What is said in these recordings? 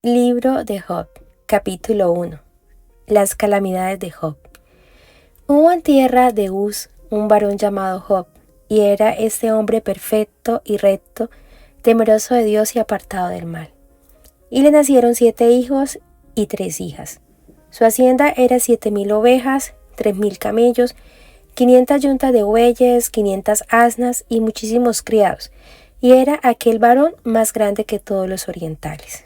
Libro de Job, capítulo 1. Las calamidades de Job. Hubo en tierra de Uz un varón llamado Job, y era este hombre perfecto y recto, temeroso de Dios y apartado del mal. Y le nacieron 7 hijos y 3 hijas. Su hacienda era 7,000 ovejas, 3,000 camellos, 500 yuntas de bueyes, 500 asnas y muchísimos criados, y era aquel varón más grande que todos los orientales.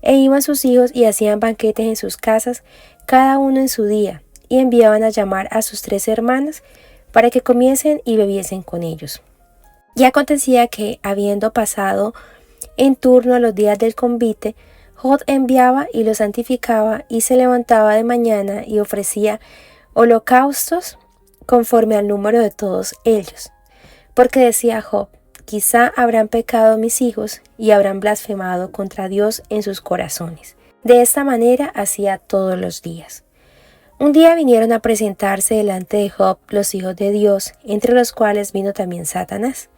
E iban sus hijos y hacían banquetes en sus casas, cada uno en su día, y enviaban a llamar a sus 3 hermanas para que comiesen y bebiesen con ellos. Y acontecía que, habiendo pasado en turno los días del convite, Job enviaba y los santificaba, y se levantaba de mañana y ofrecía holocaustos conforme al número de todos ellos. Porque decía Job: quizá habrán pecado mis hijos y habrán blasfemado contra Dios en sus corazones. De esta manera hacía todos los días. Un día vinieron a presentarse delante de Job los hijos de Dios, entre los cuales vino también Satanás.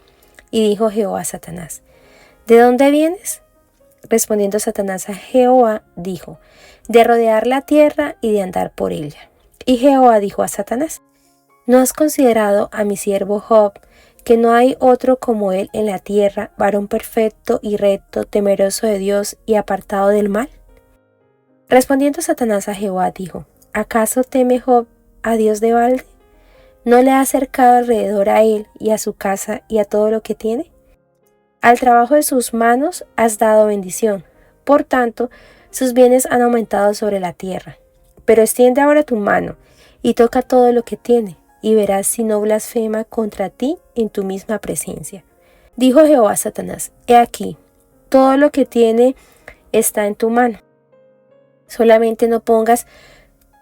Y dijo Jehová a Satanás: ¿de dónde vienes? Respondiendo Satanás a Jehová, dijo: de rodear la tierra y de andar por ella. Y Jehová dijo a Satanás: ¿no has considerado a mi siervo Job, que no hay otro como él en la tierra, varón perfecto y recto, temeroso de Dios y apartado del mal? Respondiendo Satanás a Jehová, dijo: ¿acaso teme Job a Dios de balde? ¿No le ha acercado alrededor a él y a su casa y a todo lo que tiene? Al trabajo de sus manos has dado bendición, por tanto, sus bienes han aumentado sobre la tierra. Pero extiende ahora tu mano y toca todo lo que tiene, y verás si no blasfema contra ti en tu misma presencia. Dijo Jehová a Satanás: he aquí, todo lo que tiene está en tu mano. Solamente no pongas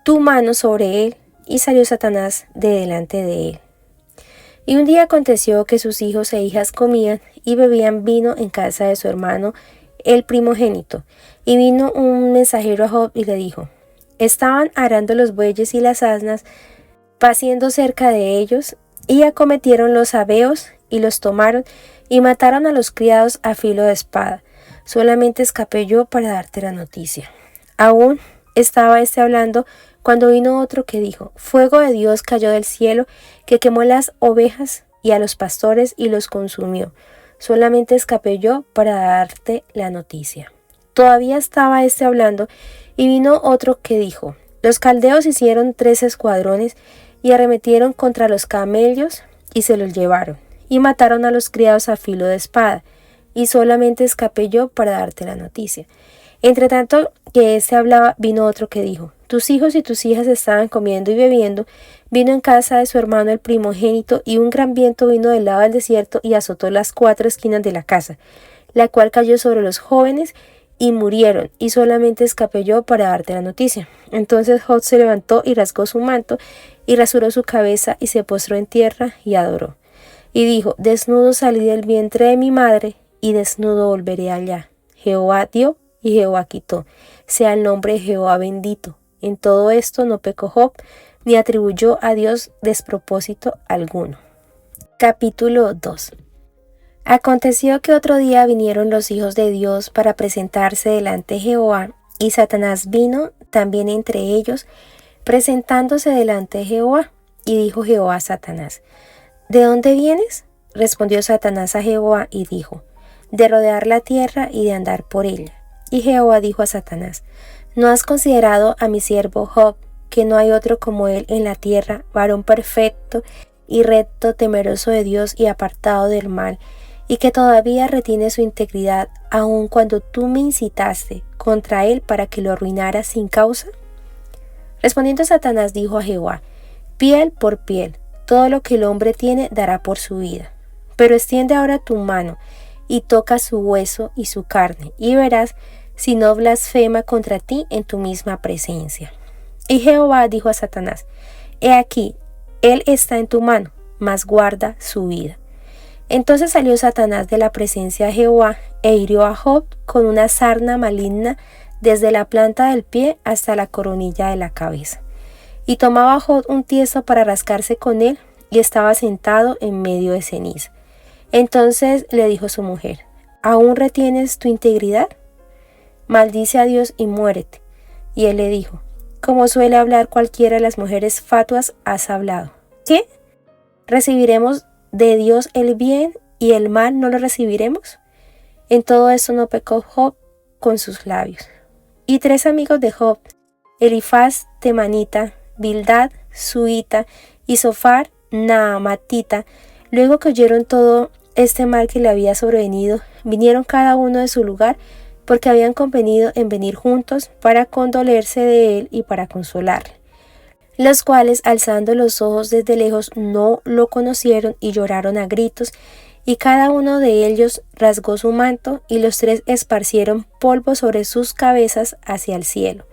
tu mano sobre él. Y salió Satanás de delante de él. Y un día aconteció que sus hijos e hijas comían y bebían vino en casa de su hermano, el primogénito. Y vino un mensajero a Job y le dijo: estaban arando los bueyes y las asnas, paciendo cerca de ellos, y acometieron los sabeos, y los tomaron, y mataron a los criados a filo de espada. Solamente escapé yo para darte la noticia. Aún estaba hablando, cuando vino otro que dijo: fuego de Dios cayó del cielo, que quemó las ovejas y a los pastores y los consumió. Solamente escapé yo para darte la noticia. Todavía estaba hablando, y vino otro que dijo: los caldeos hicieron 3 escuadrones, y arremetieron contra los camellos, y se los llevaron, y mataron a los criados a filo de espada, y solamente escapé yo para darte la noticia. Entre tanto que hablaba, vino otro que dijo: tus hijos y tus hijas estaban comiendo y bebiendo vino en casa de su hermano el primogénito, y un gran viento vino del lado del desierto y azotó las 4 esquinas de la casa, la cual cayó sobre los jóvenes y murieron, y solamente escapé yo para darte la noticia. Entonces Job se levantó y rasgó su manto, y rasuró su cabeza, y se postró en tierra, y adoró. Y dijo: desnudo salí del vientre de mi madre, y desnudo volveré allá. Jehová dio, y Jehová quitó. Sea el nombre de Jehová bendito. En todo esto no pecó Job, ni atribuyó a Dios despropósito alguno. Capítulo 2. Aconteció que otro día vinieron los hijos de Dios para presentarse delante de Jehová, y Satanás vino también entre ellos, presentándose delante de Jehová. Y dijo Jehová a Satanás: ¿de dónde vienes? Respondió Satanás a Jehová y dijo: de rodear la tierra y de andar por ella. Y Jehová dijo a Satanás: ¿no has considerado a mi siervo Job, que no hay otro como él en la tierra, varón perfecto y recto, temeroso de Dios y apartado del mal, y que todavía retiene su integridad, aun cuando tú me incitaste contra él para que lo arruinara sin causa? Respondiendo Satanás dijo a Jehová: piel por piel, todo lo que el hombre tiene dará por su vida. Pero extiende ahora tu mano y toca su hueso y su carne, y verás si no blasfema contra ti en tu misma presencia. Y Jehová dijo a Satanás: he aquí, él está en tu mano, mas guarda su vida. Entonces salió Satanás de la presencia de Jehová, e hirió a Job con una sarna maligna desde la planta del pie hasta la coronilla de la cabeza. Y tomaba Job un tiesto para rascarse con él, y estaba sentado en medio de ceniza. Entonces le dijo su mujer: ¿aún retienes tu integridad? maldice a Dios y muérete. Y él le dijo, como suele hablar cualquiera de las mujeres fatuas, has hablado. ¿Qué? ¿Recibiremos de Dios el bien y el mal no lo recibiremos? En todo esto no pecó Job con sus labios. Y 3 amigos de Job, Elifaz temanita, Bildad suita y Zofar naamatita, luego que oyeron todo este mal que le había sobrevenido, vinieron cada uno de su lugar, porque habían convenido en venir juntos para condolerse de él y para consolarle. Los cuales, alzando los ojos desde lejos, no lo conocieron y lloraron a gritos, y cada uno de ellos rasgó su manto, y los 3 esparcieron polvo sobre sus cabezas hacia el cielo.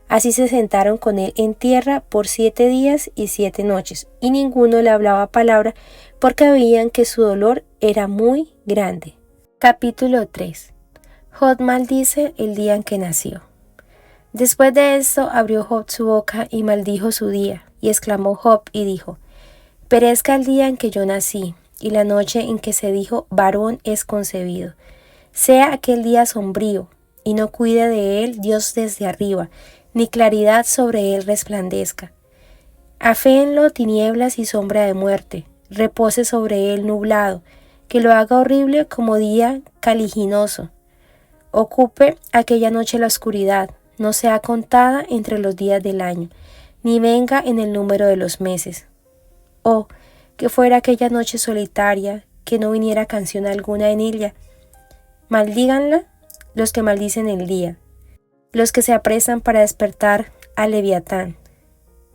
Así se sentaron con él en tierra por 7 días y 7 noches, y ninguno le hablaba palabra, porque veían que su dolor era muy grande. Capítulo 3. Job maldice el día en que nació. Después de esto abrió Job su boca y maldijo su día, y exclamó Job y dijo, perezca el día en que yo nací, y la noche en que se dijo varón es concebido. Sea aquel día sombrío, y no cuide de él Dios desde arriba, ni claridad sobre él resplandezca. Aféenlo tinieblas y sombra de muerte, repose sobre él nublado, que lo haga horrible como día caliginoso. Ocupe aquella noche la oscuridad, no sea contada entre los días del año, ni venga en el número de los meses. Oh, que fuera aquella noche solitaria, que no viniera canción alguna en ella. Maldíganla los que maldicen el día, los que se apresan para despertar al Leviatán.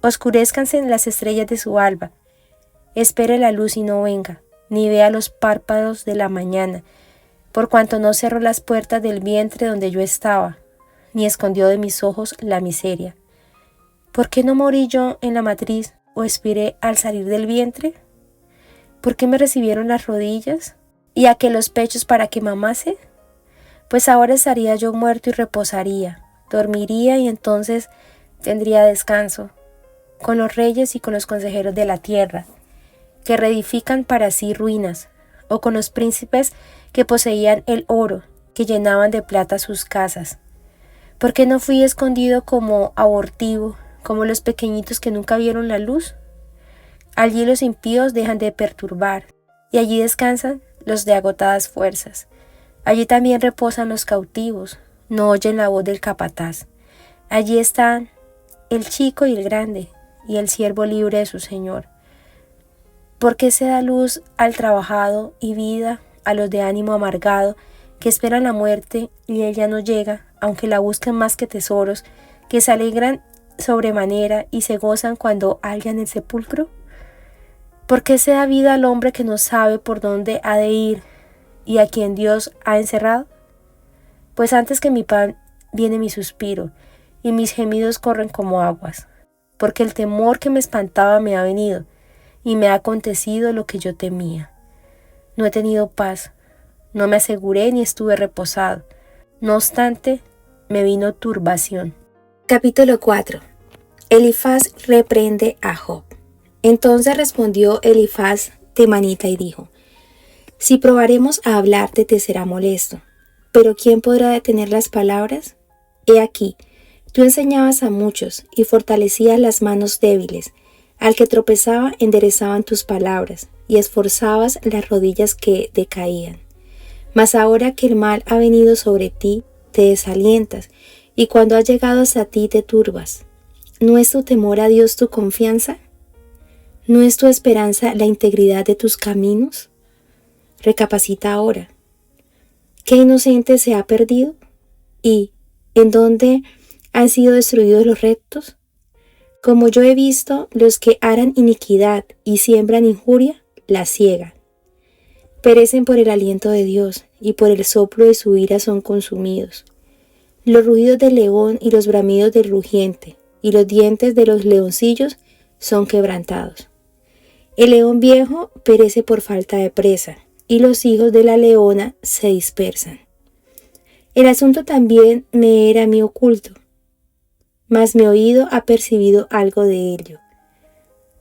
Oscurézcanse en las estrellas de su alba. Espere la luz y no venga, ni vea los párpados de la mañana, por cuanto no cerró las puertas del vientre donde yo estaba, ni escondió de mis ojos la miseria. ¿Por qué no morí yo en la matriz o expiré al salir del vientre? ¿Por qué me recibieron las rodillas y aquellos pechos para que mamase? Pues ahora estaría yo muerto y reposaría, dormiría y entonces tendría descanso, con los reyes y con los consejeros de la tierra, que reedifican para sí ruinas, o con los príncipes que poseían el oro, que llenaban de plata sus casas. ¿Por qué no fui escondido como abortivo, como los pequeñitos que nunca vieron la luz? Allí los impíos dejan de perturbar, y allí descansan los de agotadas fuerzas. Allí también reposan los cautivos, no oyen la voz del capataz. Allí están el chico y el grande, y el siervo libre de su señor. ¿Por qué se da luz al trabajado y vida a los de ánimo amargado, que esperan la muerte y ella no llega, aunque la buscan más que tesoros, que se alegran sobremanera y se gozan cuando hallan el sepulcro? ¿Por qué se da vida al hombre que no sabe por dónde ha de ir y a quien Dios ha encerrado? Pues antes que mi pan viene mi suspiro, y mis gemidos corren como aguas, porque el temor que me espantaba me ha venido, y me ha acontecido lo que yo temía. No he tenido paz, no me aseguré ni estuve reposado. No obstante, me vino turbación. Capítulo 4. Elifaz reprende a Job. Entonces respondió Elifaz temanita y dijo, si probaremos a hablarte te será molesto, pero ¿quién podrá detener las palabras? He aquí, tú enseñabas a muchos y fortalecías las manos débiles. Al que tropezaba enderezaban tus palabras y esforzabas las rodillas que decaían. Mas ahora que el mal ha venido sobre ti, te desalientas, y cuando ha llegado hasta ti te turbas. ¿No es tu temor a Dios tu confianza? ¿No es tu esperanza la integridad de tus caminos? Recapacita ahora. ¿Qué inocente se ha perdido? ¿Y en dónde han sido destruidos los rectos? Como yo he visto, los que harán iniquidad y siembran injuria, la ciegan. Perecen por el aliento de Dios, y por el soplo de su ira son consumidos. Los rugidos del león y los bramidos del rugiente, y los dientes de los leoncillos son quebrantados. El león viejo perece por falta de presa, y los hijos de la leona se dispersan. El asunto también me era a mí oculto, mas mi oído ha percibido algo de ello.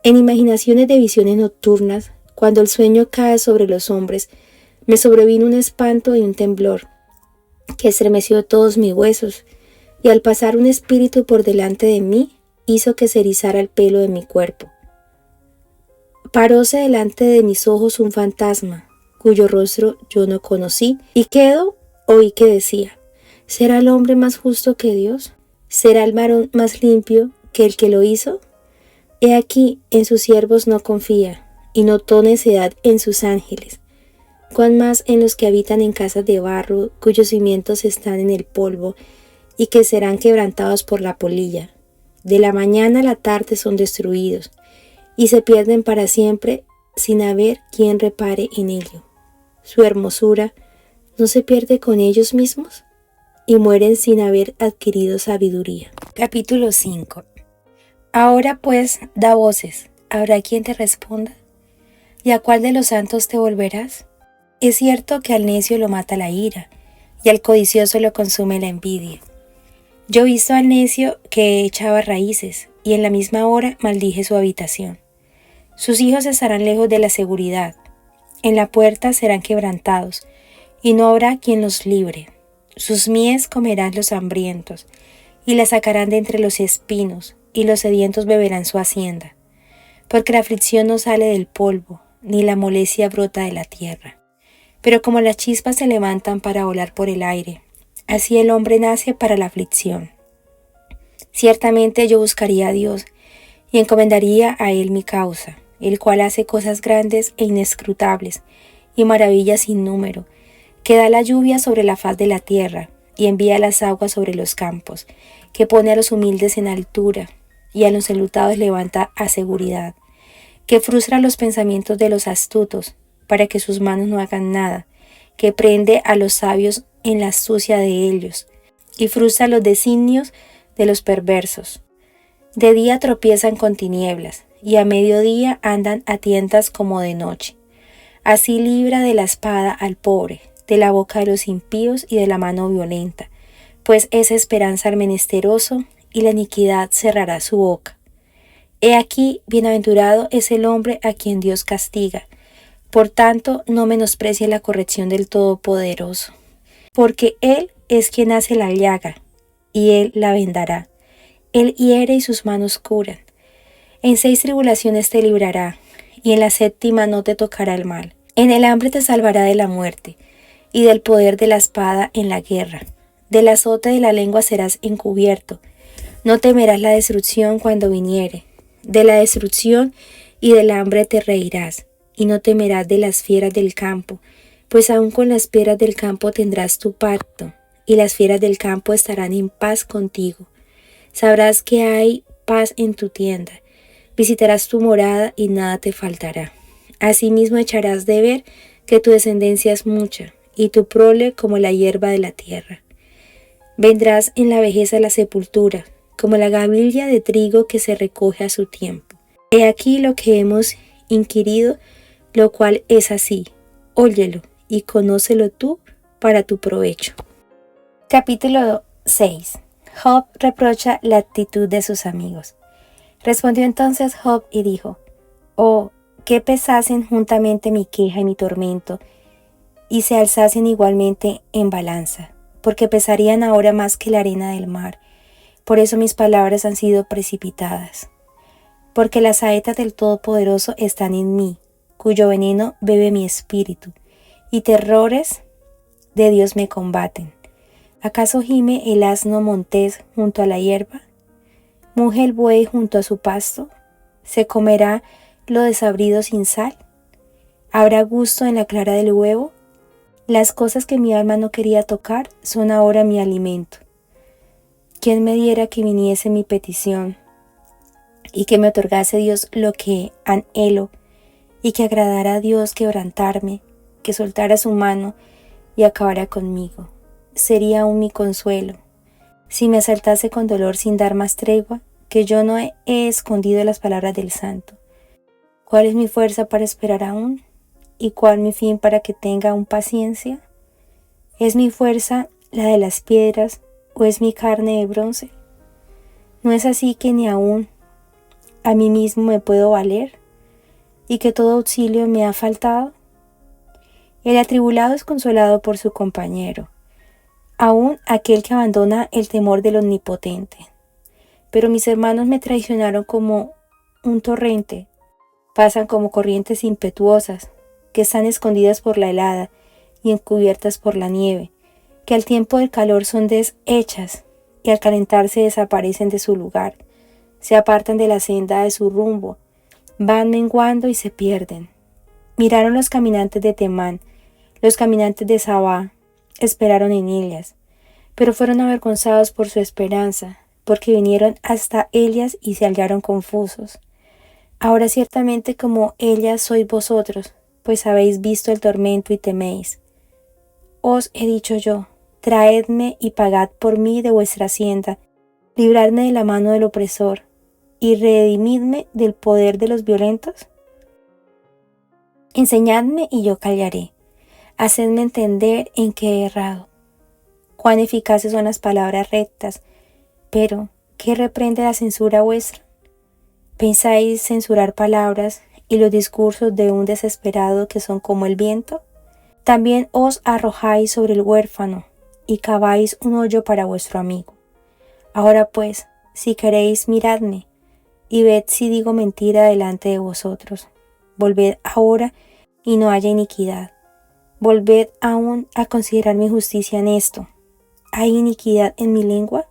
En imaginaciones de visiones nocturnas, cuando el sueño cae sobre los hombres, me sobrevino un espanto y un temblor. que estremeció todos mis huesos, y al pasar un espíritu por delante de mí, hizo que se erizara el pelo de mi cuerpo. Paróse delante de mis ojos un fantasma, cuyo rostro yo no conocí, y oí que decía: ¿será el hombre más justo que Dios? ¿Será el varón más limpio que el que lo hizo? He aquí, en sus siervos no confía, y notó necedad en sus ángeles. Cuán más en los que habitan en casas de barro, cuyos cimientos están en el polvo, y que serán quebrantados por la polilla. De la mañana a la tarde son destruidos, y se pierden para siempre sin haber quien repare en ello. Su hermosura no se pierde con ellos mismos, y mueren sin haber adquirido sabiduría. Capítulo 5. Ahora pues, da voces, ¿habrá quien te responda? ¿Y a cuál de los santos te volverás? Es cierto que al necio lo mata la ira, y al codicioso lo consume la envidia. Yo he visto al necio que echaba raíces, y en la misma hora maldije su habitación. Sus hijos estarán lejos de la seguridad, en la puerta serán quebrantados, y no habrá quien los libre. Sus mies comerán los hambrientos, y la sacarán de entre los espinos, y los sedientos beberán su hacienda. Porque la aflicción no sale del polvo, ni la molestia brota de la tierra. Pero como las chispas se levantan para volar por el aire, así el hombre nace para la aflicción. Ciertamente yo buscaría a Dios, y encomendaría a Él mi causa, el cual hace cosas grandes e inescrutables, y maravillas sin número, que da la lluvia sobre la faz de la tierra, y envía las aguas sobre los campos, que pone a los humildes en altura, y a los enlutados levanta a seguridad, que frustra los pensamientos de los astutos, para que sus manos no hagan nada, que prende a los sabios en la astucia de ellos, y frustra los designios de los perversos. De día tropiezan con tinieblas, y a mediodía andan a tientas como de noche. Así libra de la espada al pobre, de la boca de los impíos y de la mano violenta, pues es esperanza al menesteroso, y la iniquidad cerrará su boca. He aquí, bienaventurado es el hombre a quien Dios castiga. Por tanto, no menosprecie la corrección del Todopoderoso, porque Él es quien hace la llaga, y Él la vendará. Él hiere y sus manos curan. En 6 tribulaciones te librará, y en la 7ª no te tocará el mal. En el hambre te salvará de la muerte, y del poder de la espada en la guerra. Del azote de la lengua serás encubierto. No temerás la destrucción cuando viniere. De la destrucción y del hambre te reirás, y no temerás de las fieras del campo, pues aun con las fieras del campo tendrás tu pacto, y las fieras del campo estarán en paz contigo. Sabrás que hay paz en tu tienda. Visitarás tu morada y nada te faltará. Asimismo echarás de ver que tu descendencia es mucha, y tu prole como la hierba de la tierra. Vendrás en la vejez a la sepultura, como la gavilla de trigo que se recoge a su tiempo. He aquí lo que hemos inquirido, lo cual es así. Óyelo y conócelo tú para tu provecho. Capítulo 6. Job reprocha la actitud de sus amigos. Respondió entonces Job y dijo: Oh, que pesasen juntamente mi queja y mi tormento, y se alzasen igualmente en balanza, porque pesarían ahora más que la arena del mar. Por eso mis palabras han sido precipitadas. Porque las saetas del Todopoderoso están en mí, cuyo veneno bebe mi espíritu, y terrores de Dios me combaten. ¿Acaso gime el asno montés junto a la hierba? ¿Muge el buey junto a su pasto? ¿Se comerá lo desabrido sin sal? ¿Habrá gusto en la clara del huevo? Las cosas que mi alma no quería tocar son ahora mi alimento. ¿Quién me diera que viniese mi petición, y que me otorgase Dios lo que anhelo, y que agradara a Dios quebrantarme, que soltara su mano y acabara conmigo? Sería aún mi consuelo, si me asaltase con dolor sin dar más tregua, que yo no he escondido las palabras del Santo. ¿Cuál es mi fuerza para esperar aún? ¿Y cuál mi fin para que tenga aún paciencia? ¿Es mi fuerza la de las piedras, o es mi carne de bronce? ¿No es así que ni aún a mí mismo me puedo valer, y que todo auxilio me ha faltado? El atribulado es consolado por su compañero, aún aquel que abandona el temor del Omnipotente. Pero mis hermanos me traicionaron como un torrente, pasan como corrientes impetuosas, que están escondidas por la helada y encubiertas por la nieve, que al tiempo del calor son deshechas y al calentarse desaparecen de su lugar, se apartan de la senda de su rumbo, van menguando y se pierden. Miraron los caminantes de Temán, los caminantes de Sabá, esperaron en ellas, pero fueron avergonzados por su esperanza, porque vinieron hasta ellas y se hallaron confusos. Ahora ciertamente como ellas sois vosotros, pues habéis visto el tormento y teméis. Os he dicho yo, traedme y pagad por mí de vuestra hacienda, libradme de la mano del opresor, y redimidme del poder de los violentos. Enseñadme y yo callaré, hacedme entender en qué he errado. Cuán eficaces son las palabras rectas, pero ¿qué reprende la censura vuestra? ¿Pensáis censurar palabras y los discursos de un desesperado que son como el viento? También os arrojáis sobre el huérfano y caváis un hoyo para vuestro amigo. Ahora pues, si queréis, miradme, y ved si digo mentira delante de vosotros. Volved ahora y no haya iniquidad. Volved aún a considerar mi justicia en esto. ¿Hay iniquidad en mi lengua?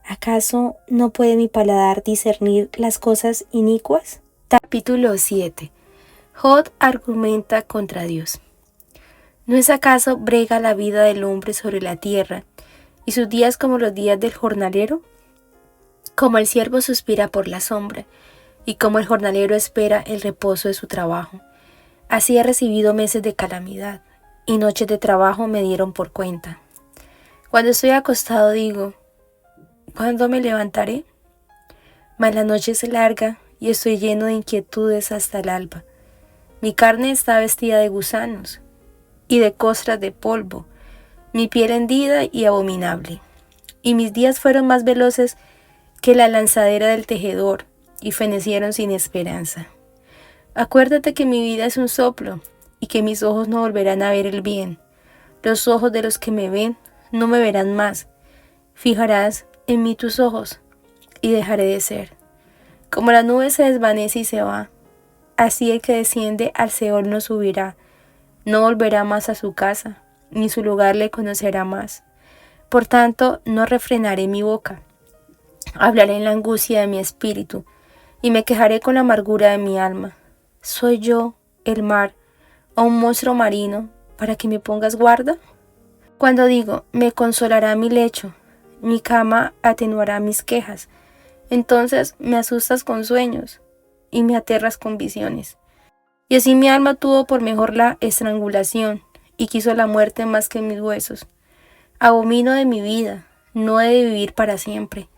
¿Acaso no puede mi paladar discernir las cosas inicuas? Capítulo 7. Job argumenta contra Dios. ¿No es acaso brega la vida del hombre sobre la tierra, y sus días como los días del jornalero? Como el siervo suspira por la sombra, y como el jornalero espera el reposo de su trabajo. Así he recibido meses de calamidad, y noches de trabajo me dieron por cuenta. Cuando estoy acostado digo, ¿cuándo me levantaré? Mas la noche es larga y estoy lleno de inquietudes hasta el alba. Mi carne está vestida de gusanos y de costras de polvo, mi piel hendida y abominable. Y mis días fueron más veloces que la lanzadera del tejedor y fenecieron sin esperanza. Acuérdate que mi vida es un soplo y que mis ojos no volverán a ver el bien. Los ojos de los que me ven no me verán más. Fijarás en mí tus ojos, y dejaré de ser. Como la nube se desvanece y se va, así el que desciende al Seol no subirá, no volverá más a su casa, ni su lugar le conocerá más. Por tanto, no refrenaré mi boca. Hablaré en la angustia de mi espíritu, y me quejaré con la amargura de mi alma. ¿Soy yo, el mar, o un monstruo marino, para que me pongas guarda? Cuando digo, me consolará mi lecho, mi cama atenuará mis quejas, entonces me asustas con sueños y me aterras con visiones. Y así mi alma tuvo por mejor la estrangulación y quiso la muerte más que mis huesos. Abomino de mi vida, no he de vivir para siempre.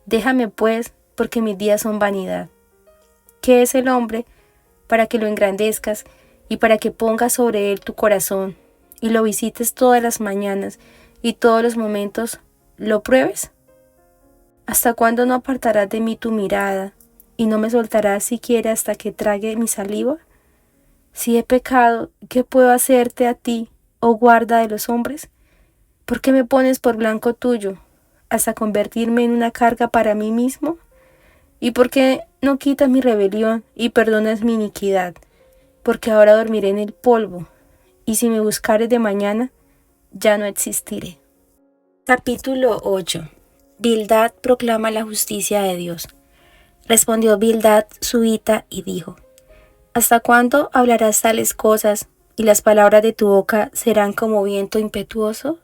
Déjame pues, porque mis días son vanidad. ¿Qué es el hombre para que lo engrandezcas y para que pongas sobre él tu corazón y lo visites todas las mañanas y todos los momentos lo pruebes? ¿Hasta cuándo no apartarás de mí tu mirada y no me soltarás siquiera hasta que trague mi saliva? Si he pecado, ¿qué puedo hacerte a ti, oh guarda de los hombres? ¿Por qué me pones por blanco tuyo, hasta convertirme en una carga para mí mismo? ¿Y por qué no quitas mi rebelión y perdonas mi iniquidad? Porque ahora dormiré en el polvo, y si me buscares de mañana, ya no existiré. Capítulo 8. Bildad proclama la justicia de Dios. Respondió Bildad subita y dijo, ¿hasta cuándo hablarás tales cosas, y las palabras de tu boca serán como viento impetuoso?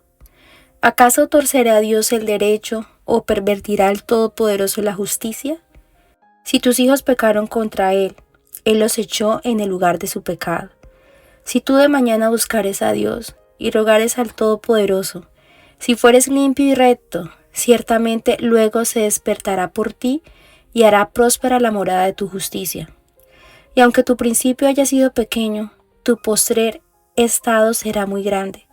¿Acaso torcerá Dios el derecho, o pervertirá el Todopoderoso la justicia? Si tus hijos pecaron contra Él los echó en el lugar de su pecado. Si tú de mañana buscares a Dios, y rogares al Todopoderoso, si fueres limpio y recto, ciertamente luego se despertará por ti, y hará próspera la morada de tu justicia. Y aunque tu principio haya sido pequeño, tu postrer estado será muy grande.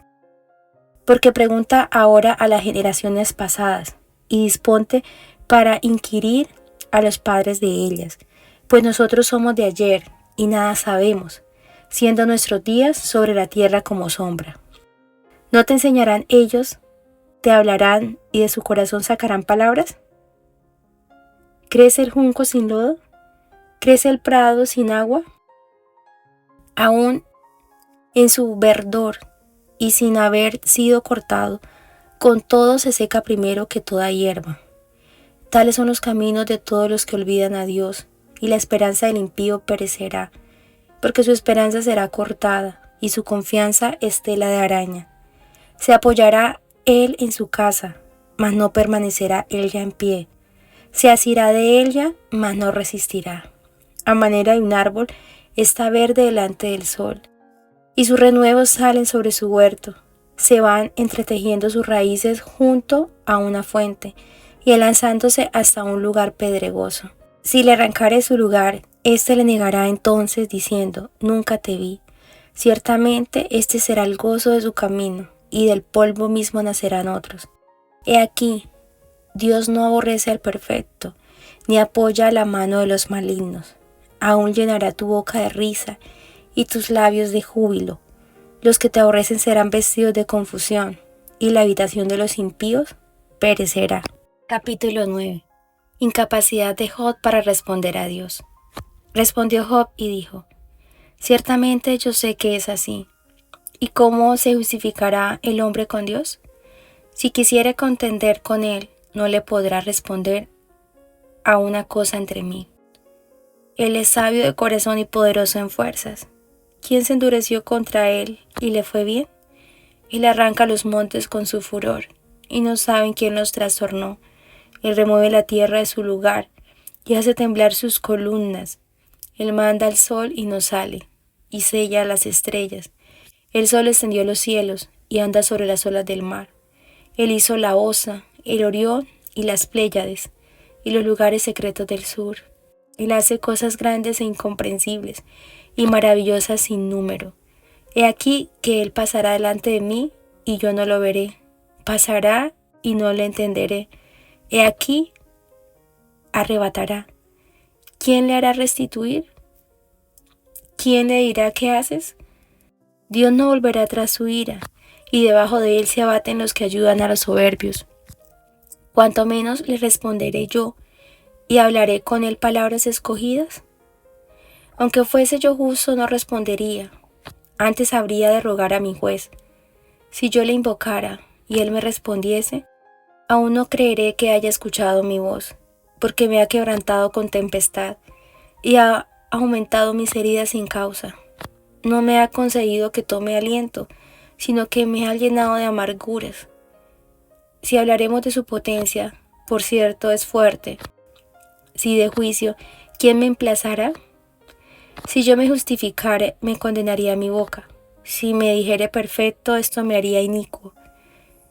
Porque pregunta ahora a las generaciones pasadas, y disponte para inquirir a los padres de ellas, pues nosotros somos de ayer, y nada sabemos, siendo nuestros días sobre la tierra como sombra. ¿No te enseñarán ellos te hablarán y de su corazón sacarán palabras? ¿Crece el junco sin lodo? ¿Crece el prado sin agua? Aún en su verdor y sin haber sido cortado, con todo se seca primero que toda hierba. Tales son los caminos de todos los que olvidan a Dios, y la esperanza del impío perecerá, porque su esperanza será cortada, y su confianza es tela de araña. Se apoyará él en su casa, mas no permanecerá ella en pie. Se asirá de ella, mas no resistirá. A manera de un árbol está verde delante del sol, y sus renuevos salen sobre su huerto. Se van entretejiendo sus raíces junto a una fuente, y lanzándose hasta un lugar pedregoso. Si le arrancare su lugar, éste le negará entonces, diciendo: nunca te vi. Ciertamente este será el gozo de su camino, y del polvo mismo nacerán otros. He aquí, Dios no aborrece al perfecto, ni apoya la mano de los malignos. Aún llenará tu boca de risa, y tus labios de júbilo. Los que te aborrecen serán vestidos de confusión, y la habitación de los impíos perecerá. Capítulo 9. Incapacidad de Job para responder a Dios. Respondió Job y dijo: ciertamente yo sé que es así. ¿Y cómo se justificará el hombre con Dios? Si quisiere contender con él, no le podrá responder a una cosa entre mí. Él es sabio de corazón y poderoso en fuerzas. ¿Quién se endureció contra él y le fue bien? Él arranca los montes con su furor, y no saben quién los trastornó. Él remueve la tierra de su lugar y hace temblar sus columnas. Él manda al sol y no sale, y sella las estrellas. Él solo extendió los cielos y anda sobre las olas del mar. Él hizo la Osa, el Orión y las Pléyades, y los lugares secretos del sur. Él hace cosas grandes e incomprensibles, y maravillosas sin número. He aquí que él pasará delante de mí, y yo no lo veré. Pasará y no le entenderé. He aquí, arrebatará. ¿Quién le hará restituir? ¿Quién le dirá qué haces? Dios no volverá tras su ira, y debajo de él se abaten los que ayudan a los soberbios. Cuanto menos le responderé yo, y hablaré con él palabras escogidas. Aunque fuese yo justo, no respondería, antes habría de rogar a mi juez. Si yo le invocara y él me respondiese, aún no creeré que haya escuchado mi voz, porque me ha quebrantado con tempestad y ha aumentado mis heridas sin causa. No me ha concedido que tome aliento, sino que me ha llenado de amarguras. Si hablaremos de su potencia, por cierto es fuerte. Si de juicio, ¿quién me emplazará? Si yo me justificare, me condenaría mi boca. Si me dijere perfecto, esto me haría inicuo.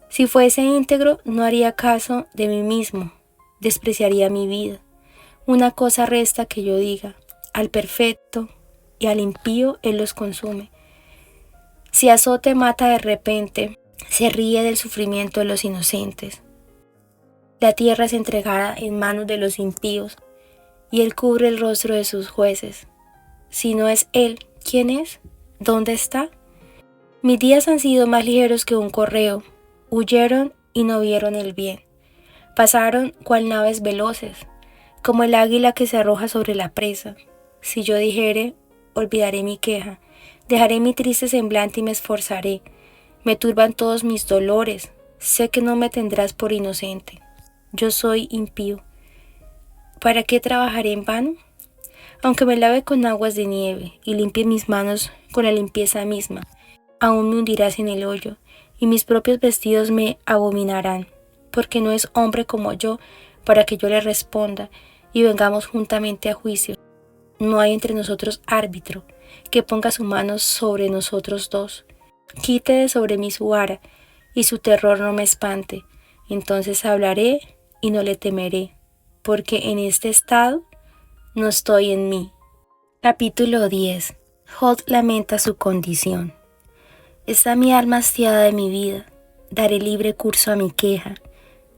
Si fuese íntegro, no haría caso de mí mismo, despreciaría mi vida. Una cosa resta que yo diga: al perfecto y al impío él los consume. Si azote mata de repente, se ríe del sufrimiento de los inocentes. La tierra es entregada en manos de los impíos, y él cubre el rostro de sus jueces. Si no es él, ¿quién es? ¿Dónde está? Mis días han sido más ligeros que un correo. Huyeron y no vieron el bien. Pasaron cual naves veloces, como el águila que se arroja sobre la presa. Si yo dijere, olvidaré mi queja, dejaré mi triste semblante y me esforzaré. Me turban todos mis dolores. Sé que no me tendrás por inocente. Yo soy impío. ¿Para qué trabajaré en vano? Aunque me lave con aguas de nieve y limpie mis manos con la limpieza misma, aún me hundirás en el hoyo, y mis propios vestidos me abominarán, porque no es hombre como yo para que yo le responda y vengamos juntamente a juicio. No hay entre nosotros árbitro que ponga su mano sobre nosotros dos. Quite de sobre mí su vara, y su terror no me espante. Entonces hablaré y no le temeré, porque en este estado no estoy en mí. Capítulo 10. Job lamenta su condición. Está mi alma hastiada de mi vida. Daré libre curso a mi queja.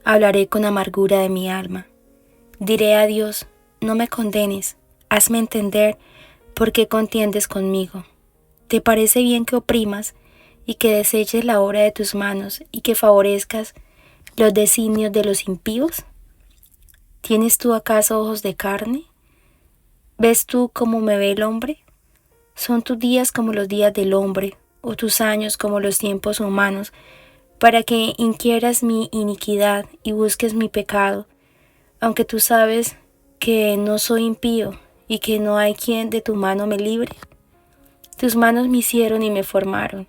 Hablaré con amargura de mi alma. Diré a Dios: no me condenes. Hazme entender por qué contiendes conmigo. ¿Te parece bien que oprimas y que deseches la obra de tus manos y que favorezcas los designios de los impíos? ¿Tienes tú acaso ojos de carne? ¿Ves tú cómo me ve el hombre? ¿Son tus días como los días del hombre, o tus años como los tiempos humanos, para que inquieras mi iniquidad y busques mi pecado, aunque tú sabes que no soy impío y que no hay quien de tu mano me libre? Tus manos me hicieron y me formaron,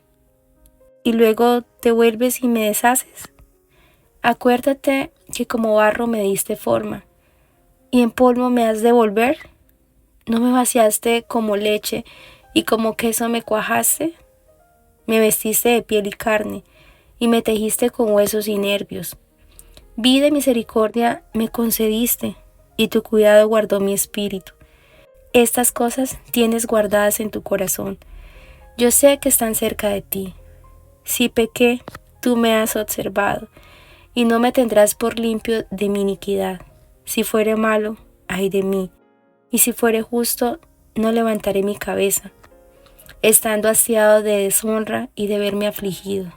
y luego te vuelves y me deshaces. Acuérdate que como barro me diste forma, y en polvo me has de volver. ¿No me vaciaste como leche y como queso me cuajaste? Me vestiste de piel y carne, y me tejiste con huesos y nervios. Vida y misericordia me concediste, y tu cuidado guardó mi espíritu. Estas cosas tienes guardadas en tu corazón. Yo sé que están cerca de ti. Si pequé, tú me has observado, y no me tendrás por limpio de mi iniquidad. Si fuere malo, ay de mí, y si fuere justo, no levantaré mi cabeza, estando hastiado de deshonra y de verme afligido.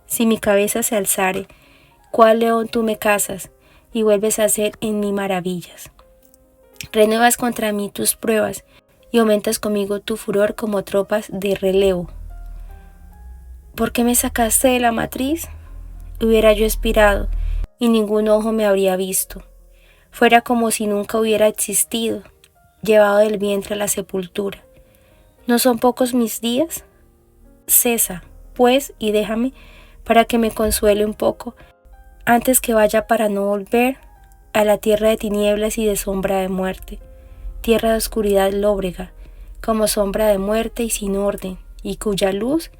Si mi cabeza se alzare, ¿cuál león tú me cazas, y vuelves a hacer en mí maravillas? Renuevas contra mí tus pruebas, y aumentas conmigo tu furor como tropas de relevo. ¿Por qué me sacaste de la matriz? Hubiera yo expirado, y ningún ojo me habría visto. Fuera como si nunca hubiera existido, llevado del vientre a la sepultura. ¿No son pocos mis días? Cesa, pues, y déjame, para que me consuele un poco, antes que vaya para no volver a la tierra de tinieblas y de sombra de muerte, tierra de oscuridad lóbrega, como sombra de muerte y sin orden, y cuya luz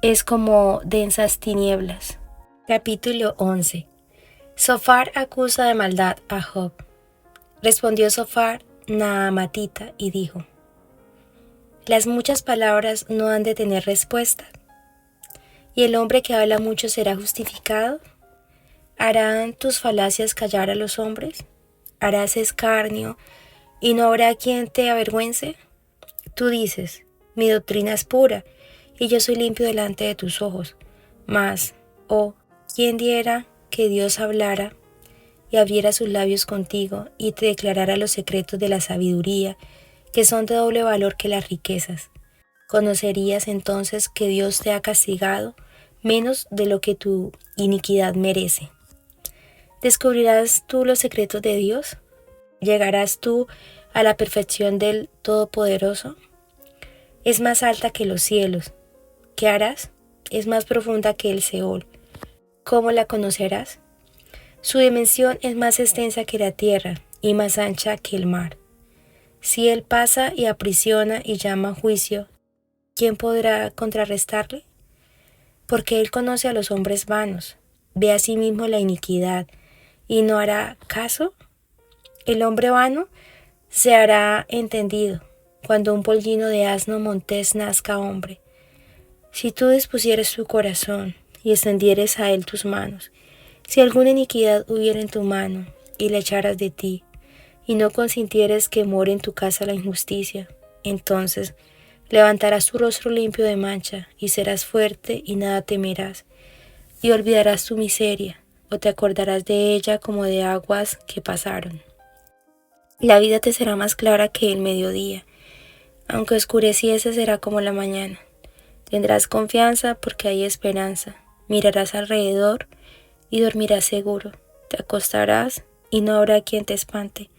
es como densas tinieblas. Capítulo 11. Sofar acusa de maldad a Job. Respondió Sofar Naamatita y dijo: las muchas palabras no han de tener respuesta, y el hombre que habla mucho será justificado. ¿Harán tus falacias callar a los hombres? ¿Harás escarnio y no habrá quien te avergüence? Tú dices: mi doctrina es pura, y yo soy limpio delante de tus ojos. Mas, oh, ¿quién diera que Dios hablara y abriera sus labios contigo y te declarara los secretos de la sabiduría, que son de doble valor que las riquezas? Conocerías entonces que Dios te ha castigado menos de lo que tu iniquidad merece. ¿Descubrirás tú los secretos de Dios? ¿Llegarás tú a la perfección del Todopoderoso? Es más alta que los cielos. ¿Qué harás? Es más profunda que el Seol. ¿Cómo la conocerás? Su dimensión es más extensa que la tierra y más ancha que el mar. Si Él pasa y aprisiona y llama a juicio, ¿quién podrá contrarrestarle? Porque Él conoce a los hombres vanos, ve a sí mismo la iniquidad, y no hará caso. El hombre vano se hará entendido cuando un pollino de asno montés nazca hombre. Si tú dispusieres tu corazón y extendieres a él tus manos, si alguna iniquidad hubiera en tu mano y la echaras de ti, y no consintieres que more en tu casa la injusticia, entonces levantarás tu rostro limpio de mancha y serás fuerte y nada temerás, y olvidarás tu miseria, o te acordarás de ella como de aguas que pasaron. La vida te será más clara que el mediodía, aunque oscureciese será como la mañana. Tendrás confianza porque hay esperanza, mirarás alrededor y dormirás seguro, te acostarás y no habrá quien te espante,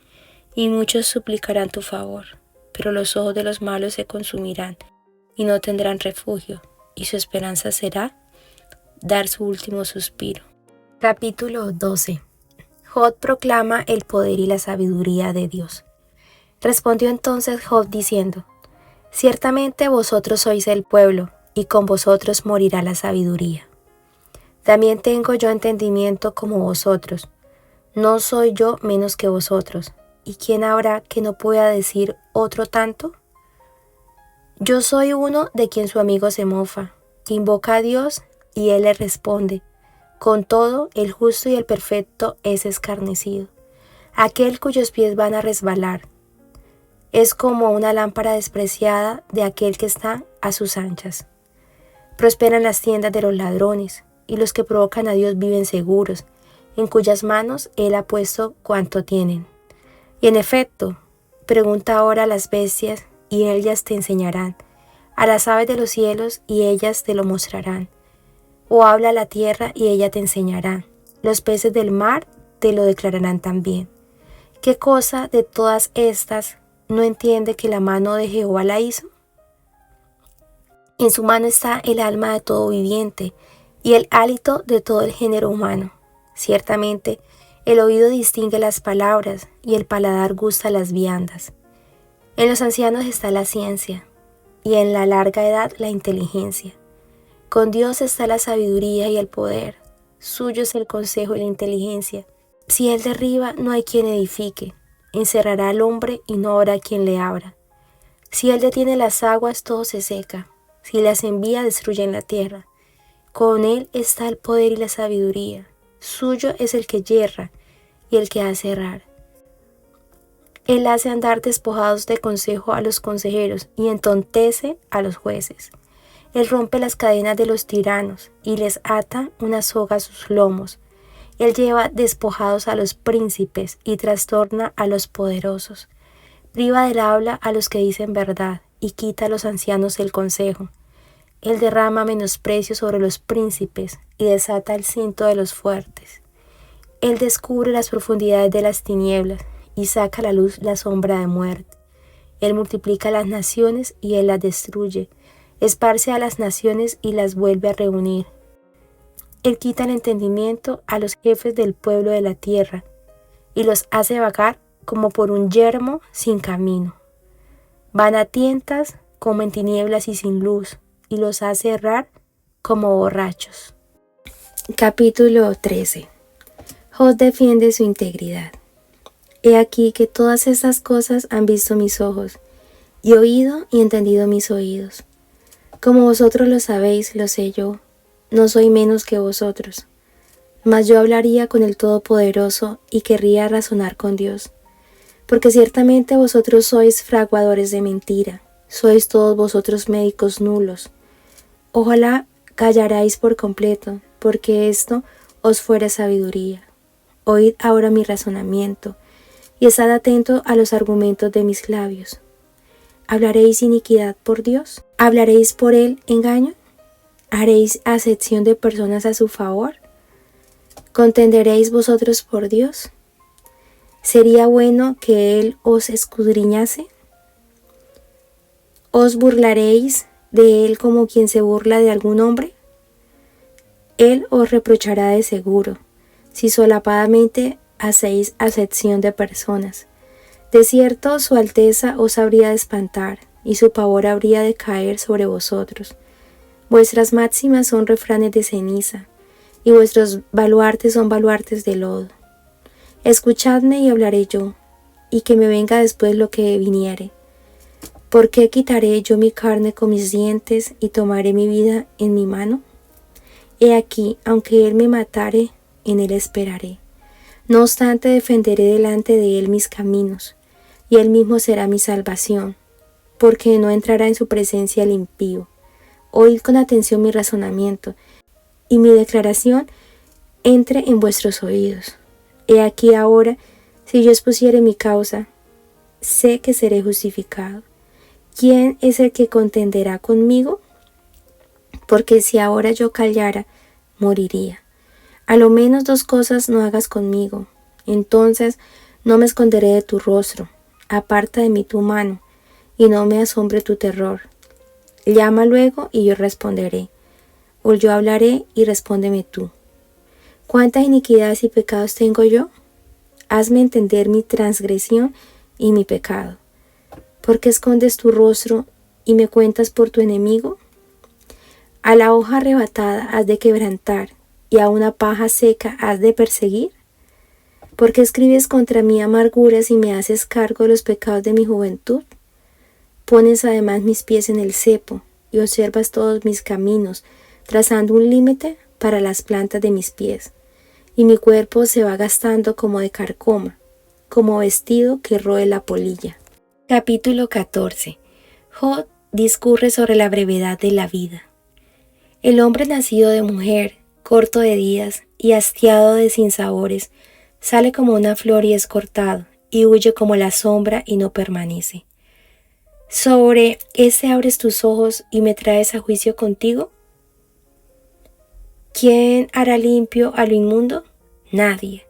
y muchos suplicarán tu favor, pero los ojos de los malos se consumirán y no tendrán refugio, y su esperanza será dar su último suspiro. Capítulo 12. Job proclama el poder y la sabiduría de Dios. Respondió entonces Job diciendo: ciertamente vosotros sois el pueblo, y con vosotros morirá la sabiduría. También tengo yo entendimiento como vosotros, no soy yo menos que vosotros, ¿y quién habrá que no pueda decir otro tanto? Yo soy uno de quien su amigo se mofa, que invoca a Dios y él le responde. Con todo, el justo y el perfecto es escarnecido, aquel cuyos pies van a resbalar. Es como una lámpara despreciada de aquel que está a sus anchas. Prosperan las tiendas de los ladrones, y los que provocan a Dios viven seguros. en cuyas manos Él ha puesto cuanto tienen. Y en efecto, pregunta ahora a las bestias, y ellas te enseñarán, a las aves de los cielos, y ellas te lo mostrarán. O habla a la tierra, y ella te enseñará. Los peces del mar te lo declararán también. ¿Qué cosa de todas estas no entiende que la mano de Jehová la hizo? En su mano está el alma de todo viviente, y el hálito de todo el género humano. Ciertamente, el oído distingue las palabras, y el paladar gusta las viandas. En los ancianos está la ciencia, y en la larga edad la inteligencia. Con Dios está la sabiduría y el poder. Suyo es el consejo y la inteligencia. Si Él derriba, no hay quien edifique. Encerrará al hombre y no habrá quien le abra. Si Él detiene las aguas, todo se seca. Si las envía, destruyen la tierra. Con Él está el poder y la sabiduría. Suyo es el que yerra y el que hace errar. Él hace andar despojados de consejo a los consejeros y entontece a los jueces. Él rompe las cadenas de los tiranos y les ata una soga a sus lomos. Él lleva despojados a los príncipes y trastorna a los poderosos. Priva del habla a los que dicen verdad y quita a los ancianos el consejo. Él derrama menosprecio sobre los príncipes y desata el cinto de los fuertes. Él descubre las profundidades de las tinieblas y saca a la luz la sombra de muerte. Él multiplica las naciones y Él las destruye. Esparce a las naciones y las vuelve a reunir. Él quita el entendimiento a los jefes del pueblo de la tierra y los hace vagar como por un yermo sin camino. Van a tientas como en tinieblas y sin luz, y los hace errar como borrachos. Capítulo 13. Job defiende su integridad. He aquí que todas estas cosas han visto mis ojos, y oído y entendido mis oídos. Como vosotros lo sabéis, lo sé yo. No soy menos que vosotros, mas yo hablaría con el Todopoderoso y querría razonar con Dios. Porque ciertamente vosotros sois fraguadores de mentira, sois todos vosotros médicos nulos. Ojalá callarais por completo, porque esto os fuera sabiduría. Oíd ahora mi razonamiento, y estad atento a los argumentos de mis labios. ¿Hablaréis iniquidad por Dios? ¿Hablaréis por Él engaño? ¿Haréis acepción de personas a su favor? ¿Contenderéis vosotros por Dios? ¿Sería bueno que Él os escudriñase? ¿Os burlaréis de Él como quien se burla de algún hombre? Él os reprochará de seguro, si solapadamente hacéis acepción de personas. De cierto, su alteza os habría de espantar, y su pavor habría de caer sobre vosotros. Vuestras máximas son refranes de ceniza, y vuestros baluartes son baluartes de lodo. Escuchadme y hablaré yo, y que me venga después lo que viniere. ¿Por qué quitaré yo mi carne con mis dientes y tomaré mi vida en mi mano? He aquí, aunque Él me matare, en Él esperaré. No obstante, defenderé delante de Él mis caminos, y Él mismo será mi salvación, porque no entrará en su presencia el impío. Oíd con atención mi razonamiento, y mi declaración entre en vuestros oídos. He aquí ahora, si yo expusiere mi causa, sé que seré justificado. ¿Quién es el que contenderá conmigo? Porque si ahora yo callara, moriría. A lo menos dos cosas no hagas conmigo. Entonces no me esconderé de tu rostro. Aparta de mí tu mano, y no me asombre tu terror. Llama luego, y yo responderé. O yo hablaré, y respóndeme tú. ¿Cuántas iniquidades y pecados tengo yo? Hazme entender mi transgresión y mi pecado. ¿Por qué escondes tu rostro y me cuentas por tu enemigo? A la hoja arrebatada has de quebrantar, y a una paja seca has de perseguir. ¿Por qué escribes contra mí amarguras y me haces cargo de los pecados de mi juventud? Pones además mis pies en el cepo, y observas todos mis caminos, trazando un límite para las plantas de mis pies, y mi cuerpo se va gastando como de carcoma, como vestido que roe la polilla. Capítulo 14. Job discurre sobre la brevedad de la vida. El hombre nacido de mujer, corto de días y hastiado de sinsabores, sale como una flor y es cortado, y huye como la sombra y no permanece. ¿Sobre ese abres tus ojos y me traes a juicio contigo? ¿Quién hará limpio a lo inmundo? Nadie.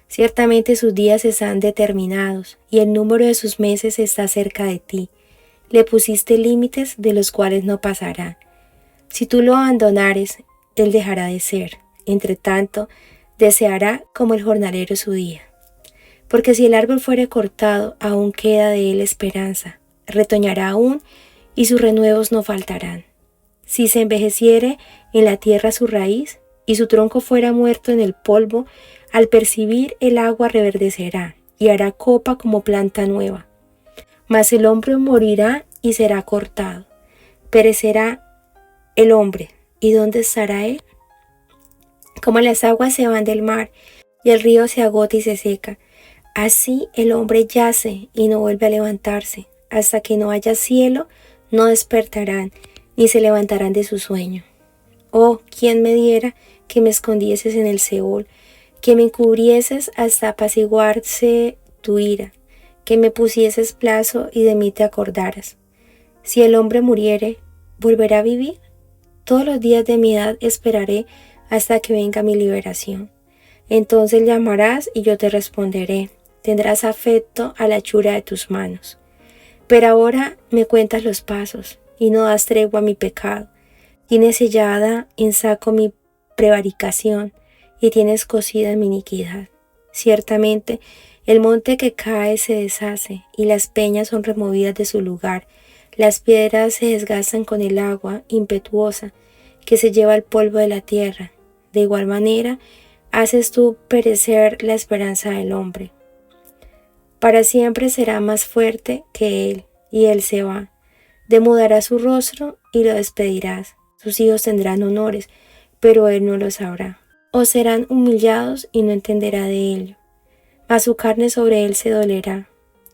Ciertamente sus días están determinados, y el número de sus meses está cerca de ti. Le pusiste límites de los cuales no pasará. Si tú lo abandonares, él dejará de ser. Entre tanto, deseará como el jornalero su día. Porque si el árbol fuere cortado, aún queda de él esperanza. Retoñará aún, y sus renuevos no faltarán. Si se envejeciere en la tierra su raíz, y su tronco fuera muerto en el polvo, al percibir el agua reverdecerá, y hará copa como planta nueva. Mas el hombre morirá y será cortado. Perecerá el hombre, ¿y dónde estará él? Como las aguas se van del mar, y el río se agota y se seca, así el hombre yace y no vuelve a levantarse. Hasta que no haya cielo, no despertarán, ni se levantarán de su sueño. Oh, ¿quién me diera que me escondieses en el Seol, que me encubrieses hasta apaciguarse tu ira, que me pusieses plazo y de mí te acordaras? Si el hombre muriere, ¿volverá a vivir? Todos los días de mi edad esperaré hasta que venga mi liberación. Entonces llamarás y yo te responderé. Tendrás afecto a la hechura de tus manos. Pero ahora me cuentas los pasos y no das tregua a mi pecado. Tienes sellada en saco mi prevaricación y tienes cosida mi iniquidad. Ciertamente, el monte que cae se deshace y las peñas son removidas de su lugar. Las piedras se desgastan con el agua impetuosa que se lleva el polvo de la tierra. De igual manera, haces tú perecer la esperanza del hombre. Para siempre será más fuerte que él, y él se va. Demudará su rostro y lo despedirás. Sus hijos tendrán honores, pero él no lo sabrá. O serán humillados y no entenderá de ello. Mas su carne sobre él se dolerá,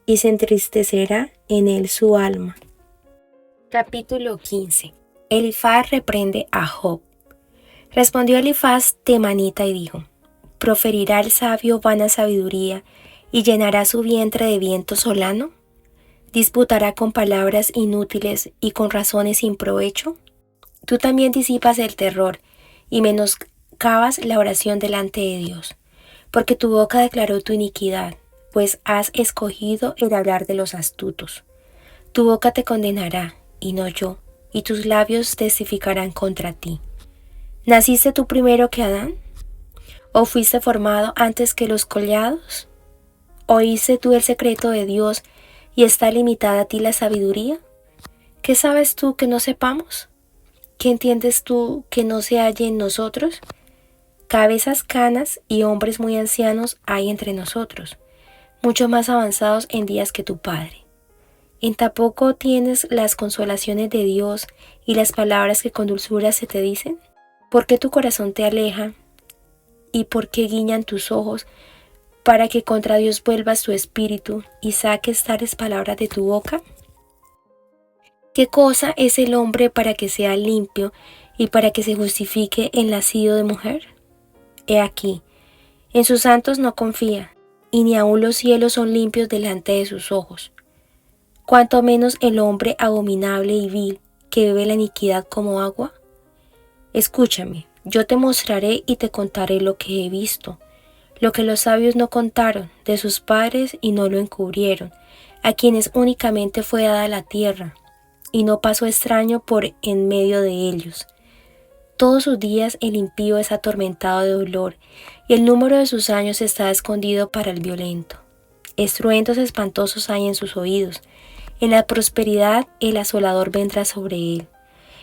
y se entristecerá en él su alma. Capítulo 15. Elifaz reprende a Job. Respondió Elifaz temanita y dijo: ¿Proferirá el sabio vana sabiduría y llenará su vientre de viento solano? ¿Disputará con palabras inútiles y con razones sin provecho? Tú también disipas el terror y menoscabas la oración delante de Dios, porque tu boca declaró tu iniquidad, pues has escogido el hablar de los astutos. Tu boca te condenará, y no yo, y tus labios testificarán contra ti. ¿Naciste tú primero que Adán? ¿O fuiste formado antes que los collados? ¿Oíste tú el secreto de Dios y está limitada a ti la sabiduría? ¿Qué sabes tú que no sepamos? ¿Qué entiendes tú que no se halle en nosotros? Cabezas canas y hombres muy ancianos hay entre nosotros, mucho más avanzados en días que tu padre. ¿En tampoco tienes las consolaciones de Dios y las palabras que con dulzura se te dicen? ¿Por qué tu corazón te aleja y por qué guiñan tus ojos para que contra Dios vuelvas tu espíritu y saques tales palabras de tu boca? ¿Qué cosa es el hombre para que sea limpio y para que se justifique en nacido de mujer? He aquí, en sus santos no confía, y ni aun los cielos son limpios delante de sus ojos. Cuanto menos el hombre abominable y vil, que bebe la iniquidad como agua. Escúchame, yo te mostraré y te contaré lo que he visto, lo que los sabios no contaron de sus padres y no lo encubrieron, a quienes únicamente fue dada la tierra, y no pasó extraño por en medio de ellos. Todos sus días el impío es atormentado de dolor, y el número de sus años está escondido para el violento. Estruendos espantosos hay en sus oídos. En la prosperidad el asolador vendrá sobre él.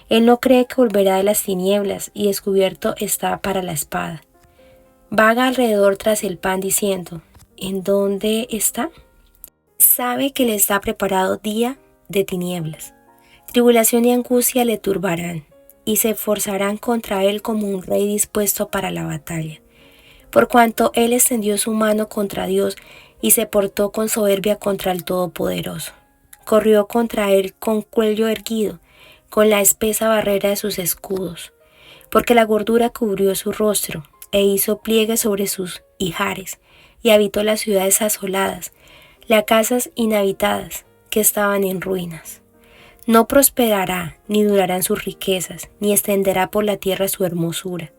Él no cree que volverá de las tinieblas, y descubierto está para la espada. Vaga alrededor tras el pan diciendo: ¿en dónde está? Sabe que le está preparado día de tinieblas. Tribulación y angustia le turbarán, y se forzarán contra él como un rey dispuesto para la batalla. Por cuanto él extendió su mano contra Dios y se portó con soberbia contra el Todopoderoso. Corrió contra él con cuello erguido, con la espesa barrera de sus escudos, porque la gordura cubrió su rostro, e hizo pliegue sobre sus ijares, y habitó las ciudades asoladas, las casas inhabitadas, que estaban en ruinas. No prosperará, ni durarán sus riquezas, ni extenderá por la tierra su hermosura.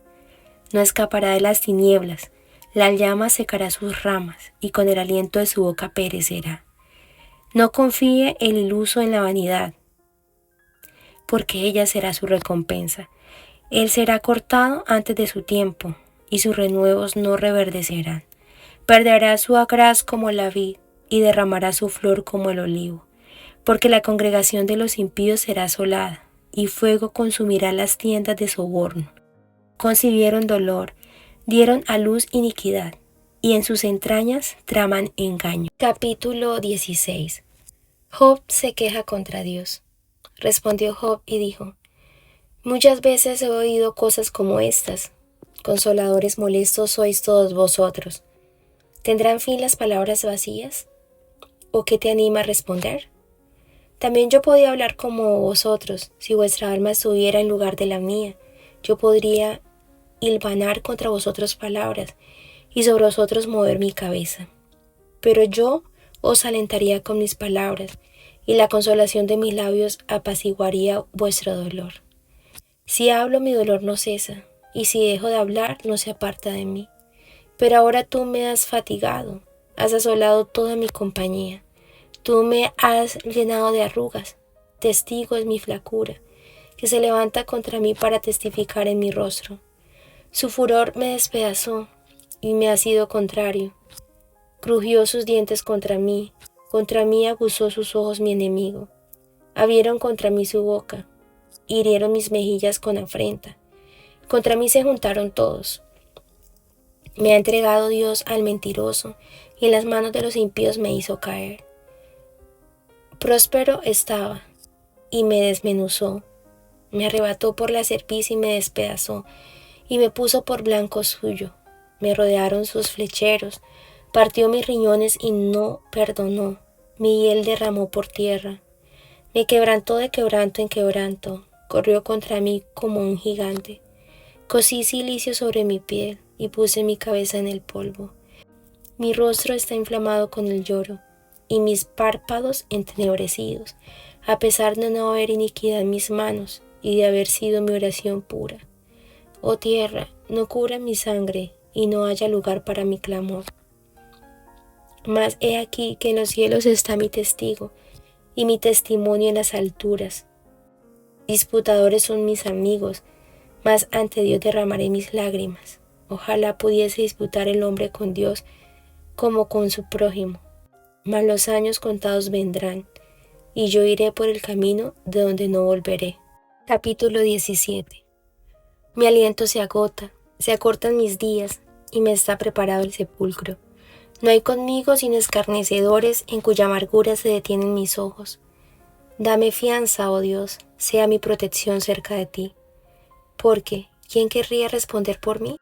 No escapará de las tinieblas, la llama secará sus ramas, y con el aliento de su boca perecerá. No confíe el iluso en la vanidad, porque ella será su recompensa. Él será cortado antes de su tiempo, y sus renuevos no reverdecerán. Perderá su agraz como la vid, y derramará su flor como el olivo. Porque la congregación de los impíos será asolada, y fuego consumirá las tiendas de soborno. Concibieron dolor, dieron a luz iniquidad, y en sus entrañas traman engaño. Capítulo 16. Job se queja contra Dios. Respondió Job y dijo: Muchas veces he oído cosas como estas. Consoladores molestos sois todos vosotros. ¿Tendrán fin las palabras vacías? ¿O qué te anima a responder? También yo podía hablar como vosotros, si vuestra alma estuviera en lugar de la mía. Yo podría hilvanar contra vosotros palabras, y sobre vosotros mover mi cabeza. Pero yo os alentaría con mis palabras, y la consolación de mis labios apaciguaría vuestro dolor. Si hablo, mi dolor no cesa, y si dejo de hablar, no se aparta de mí. Pero ahora tú me has fatigado, has asolado toda mi compañía. Tú me has llenado de arrugas, testigo es mi flacura, que se levanta contra mí para testificar en mi rostro. Su furor me despedazó, y me ha sido contrario. Crujió sus dientes contra mí aguzó sus ojos mi enemigo. Abrieron contra mí su boca, hirieron mis mejillas con afrenta. Contra mí se juntaron todos. Me ha entregado Dios al mentiroso, y en las manos de los impíos me hizo caer. Próspero estaba, y me desmenuzó. Me arrebató por la cerviz y me despedazó, y me puso por blanco suyo. Me rodearon sus flecheros, partió mis riñones y no perdonó. Mi hiel derramó por tierra. Me quebrantó de quebranto en quebranto, corrió contra mí como un gigante. Cosí cilicio sobre mi piel y puse mi cabeza en el polvo. Mi rostro está inflamado con el lloro, y mis párpados entenebrecidos, a pesar de no haber iniquidad en mis manos y de haber sido mi oración pura. Oh tierra, no cubra mi sangre, y no haya lugar para mi clamor. Mas he aquí que en los cielos está mi testigo, y mi testimonio en las alturas. Disputadores son mis amigos, mas ante Dios derramaré mis lágrimas. Ojalá pudiese disputar el hombre con Dios como con su prójimo. Mas los años contados vendrán, y yo iré por el camino de donde no volveré. Capítulo 17. Mi aliento se agota, se acortan mis días, y me está preparado el sepulcro. No hay conmigo sino escarnecedores en cuya amargura se detienen mis ojos. Dame fianza, oh Dios, sea mi protección cerca de ti. Porque, ¿quién querría responder por mí?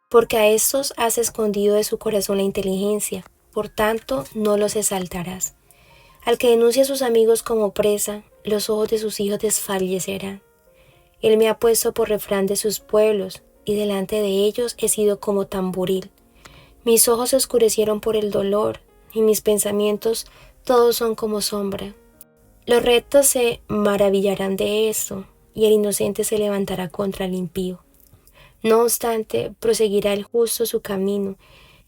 Porque a estos has escondido de su corazón la inteligencia, por tanto no los exaltarás. Al que denuncia a sus amigos como presa, los ojos de sus hijos desfallecerán. Él me ha puesto por refrán de sus pueblos, y delante de ellos he sido como tamboril. Mis ojos se oscurecieron por el dolor, y mis pensamientos todos son como sombra. Los rectos se maravillarán de esto, y el inocente se levantará contra el impío. No obstante, proseguirá el justo su camino,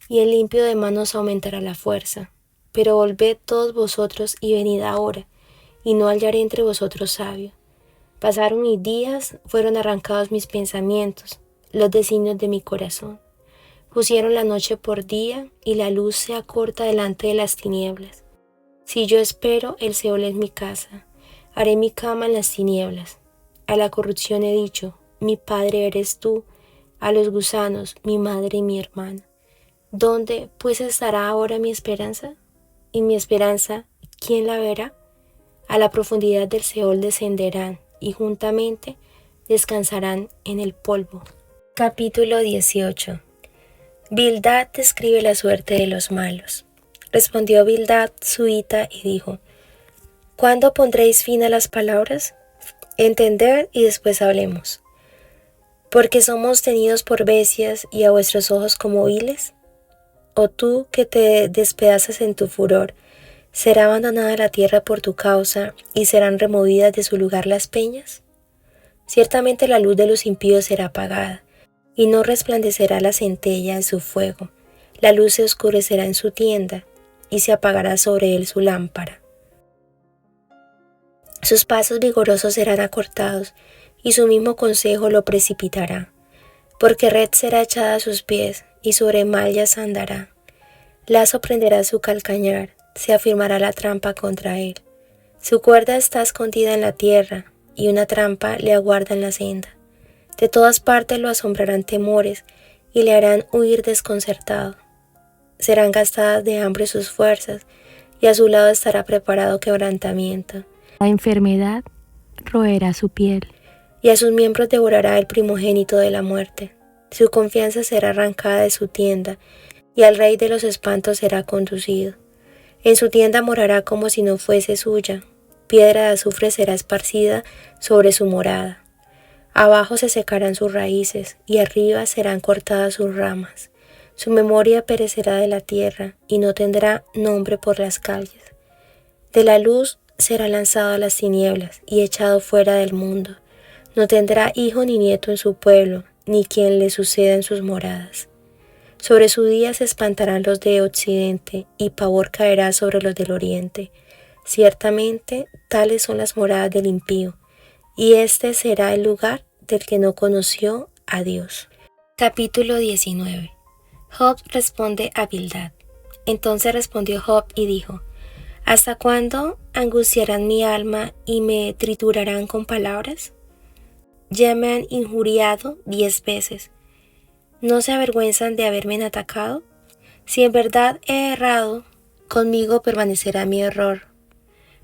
y el limpio de manos aumentará la fuerza. Pero volved todos vosotros y venid ahora, y no hallaré entre vosotros sabio. Pasaron mis días, fueron arrancados mis pensamientos, los designios de mi corazón. Pusieron la noche por día, y la luz se acorta delante de las tinieblas. Si yo espero, el Seol es mi casa. Haré mi cama en las tinieblas. A la corrupción he dicho, mi padre eres tú. A los gusanos, mi madre y mi hermana. ¿Dónde, pues, estará ahora mi esperanza? Y mi esperanza, ¿quién la verá? A la profundidad del Seol descenderán, y juntamente descansarán en el polvo. Capítulo 18. Bildad describe la suerte de los malos. Respondió Bildad suita y dijo: ¿Cuándo pondréis fin a las palabras? Entended y después hablemos. porque somos tenidos por bestias y a vuestros ojos como viles? ¿O tú que te despedazas en tu furor, será abandonada la tierra por tu causa y serán removidas de su lugar las peñas? Ciertamente la luz de los impíos será apagada, y no resplandecerá la centella en su fuego. La luz se oscurecerá en su tienda, y se apagará sobre él su lámpara. Sus pasos vigorosos serán acortados, y su mismo consejo lo precipitará. Porque red será echada a sus pies, y sobre mallas andará. Lazo prenderá su calcañar, se afirmará la trampa contra él. Su cuerda está escondida en la tierra, y una trampa le aguarda en la senda. De todas partes lo asombrarán temores, y le harán huir desconcertado. Serán gastadas de hambre sus fuerzas, y a su lado estará preparado quebrantamiento. La enfermedad roerá su piel, y a sus miembros devorará el primogénito de la muerte. Su confianza será arrancada de su tienda, y al rey de los espantos será conducido. En su tienda morará como si no fuese suya, piedra de azufre será esparcida sobre su morada. Abajo se secarán sus raíces, y arriba serán cortadas sus ramas. Su memoria perecerá de la tierra, y no tendrá nombre por las calles. De la luz será lanzado a las tinieblas, y echado fuera del mundo. No tendrá hijo ni nieto en su pueblo, ni quien le suceda en sus moradas. Sobre su día se espantarán los de occidente, y pavor caerá sobre los del oriente. Ciertamente, tales son las moradas del impío, y este será el lugar del que no conoció a Dios. Capítulo 19. Job responde a Bildad. Entonces respondió Job y dijo: ¿Hasta cuándo angustiarán mi alma y me triturarán con palabras? Ya me han injuriado 10 veces. ¿No se avergüenzan de haberme atacado? Si en verdad he errado, conmigo permanecerá mi error.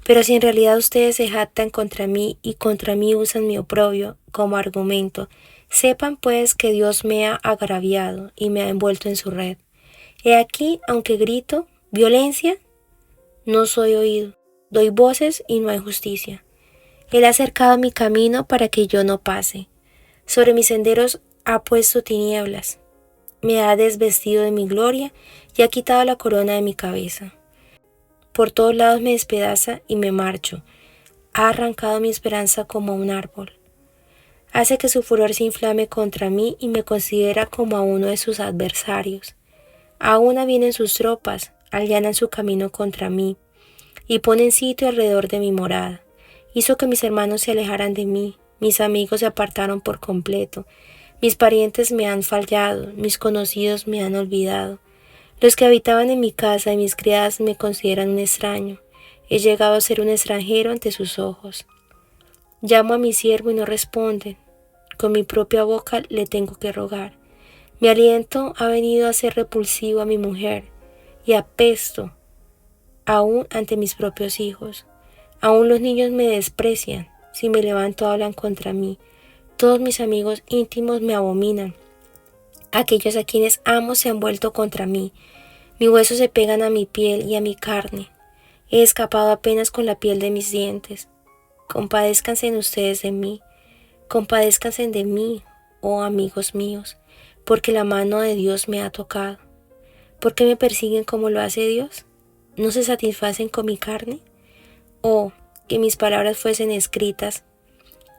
Pero si en realidad ustedes se jactan contra mí y contra mí usan mi oprobio como argumento, sepan pues que Dios me ha agraviado y me ha envuelto en su red. He aquí, aunque grito, violencia, no soy oído. Doy voces y no hay justicia. Él ha cercado mi camino para que yo no pase. Sobre mis senderos ha puesto tinieblas. Me ha desvestido de mi gloria y ha quitado la corona de mi cabeza. Por todos lados me despedaza y me marcho. Ha arrancado mi esperanza como un árbol. Hace que su furor se inflame contra mí y me considera como a uno de sus adversarios. Aún vienen sus tropas, allanan su camino contra mí y ponen sitio alrededor de mi morada. Hizo que mis hermanos se alejaran de mí, mis amigos se apartaron por completo, mis parientes me han fallado, mis conocidos me han olvidado. Los que habitaban en mi casa y mis criadas me consideran un extraño. He llegado a ser un extranjero ante sus ojos. Llamo a mi siervo y no responde. Con mi propia boca le tengo que rogar. Mi aliento ha venido a ser repulsivo a mi mujer y apesto aún ante mis propios hijos. Aún los niños me desprecian. Si me levanto hablan contra mí. Todos mis amigos íntimos me abominan. Aquellos a quienes amo se han vuelto contra mí. Mis huesos se pegan a mi piel y a mi carne. He escapado apenas con la piel de mis dientes. Compadézcanse ustedes de mí. Compadézcanse de mí, oh amigos míos, porque la mano de Dios me ha tocado. ¿Por qué me persiguen como lo hace Dios? ¿No se satisfacen con mi carne? Oh, que mis palabras fuesen escritas,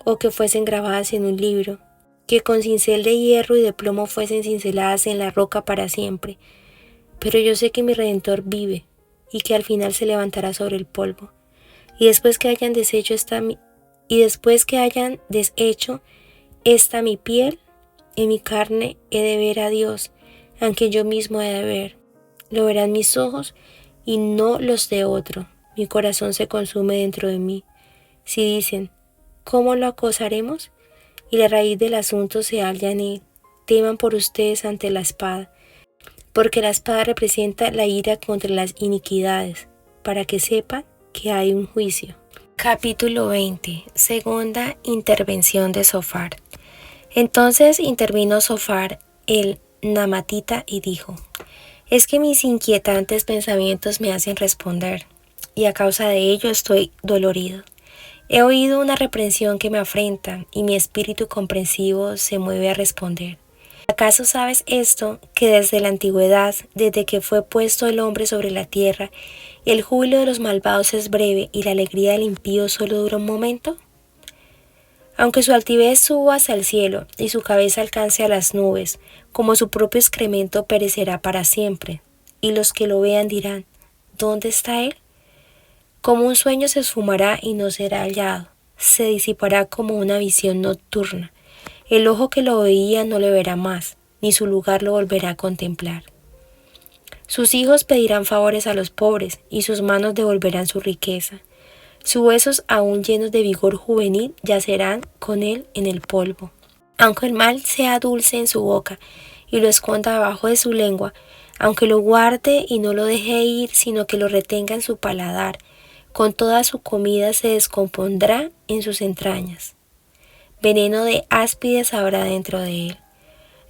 o que fuesen grabadas en un libro, que con cincel de hierro y de plomo fuesen cinceladas en la roca para siempre. Pero yo sé que mi Redentor vive, y que al final se levantará sobre el polvo. Y después que hayan deshecho esta mi piel, en mi carne he de ver a Dios, aunque yo mismo he de ver. Lo verán mis ojos y no los de otro. Mi corazón se consume dentro de mí. Si dicen, ¿cómo lo acosaremos? Y la raíz del asunto se halla en él. Teman por ustedes ante la espada, porque la espada representa la ira contra las iniquidades, para que sepan que hay un juicio. Capítulo 20. Segunda intervención de Zofar. Entonces intervino Zofar el Namatita y dijo: es que mis inquietantes pensamientos me hacen responder, y a causa de ello estoy dolorido. He oído una reprensión que me afrenta y mi espíritu comprensivo se mueve a responder. ¿Acaso sabes esto, que desde la antigüedad, desde que fue puesto el hombre sobre la tierra, el júbilo de los malvados es breve y la alegría del impío solo dura un momento? Aunque su altivez suba hasta el cielo y su cabeza alcance a las nubes, como su propio excremento perecerá para siempre, y los que lo vean dirán, ¿dónde está él? Como un sueño se esfumará y no será hallado, se disipará como una visión nocturna. El ojo que lo veía no le verá más, ni su lugar lo volverá a contemplar. Sus hijos pedirán favores a los pobres, y sus manos devolverán su riqueza. Sus huesos, aún llenos de vigor juvenil, yacerán con él en el polvo. Aunque el mal sea dulce en su boca, y lo esconda debajo de su lengua, aunque lo guarde y no lo deje ir, sino que lo retenga en su paladar, con toda su comida se descompondrá en sus entrañas. Veneno de áspides habrá dentro de él.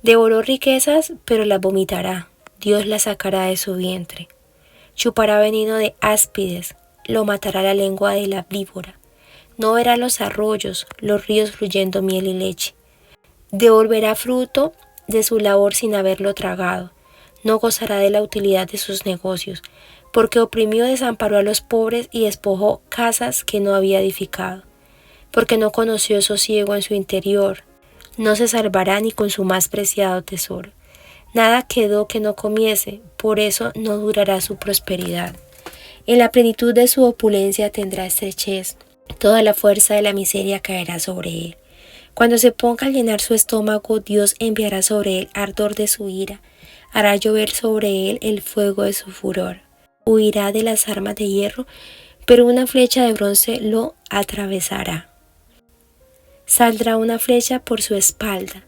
Devoró riquezas, pero las vomitará. Dios las sacará de su vientre. Chupará veneno de áspides, lo matará la lengua de la víbora. No verá los arroyos, los ríos fluyendo miel y leche. Devolverá fruto de su labor sin haberlo tragado. No gozará de la utilidad de sus negocios, porque oprimió y desamparó a los pobres y despojó casas que no había edificado. Porque no conoció sosiego en su interior, no se salvará ni con su más preciado tesoro. Nada quedó que no comiese, por eso no durará su prosperidad. En la plenitud de su opulencia tendrá estrechez, toda la fuerza de la miseria caerá sobre él. Cuando se ponga a llenar su estómago, Dios enviará sobre él ardor de su ira, hará llover sobre él el fuego de su furor. Huirá de las armas de hierro, pero una flecha de bronce lo atravesará. Saldrá una flecha por su espalda,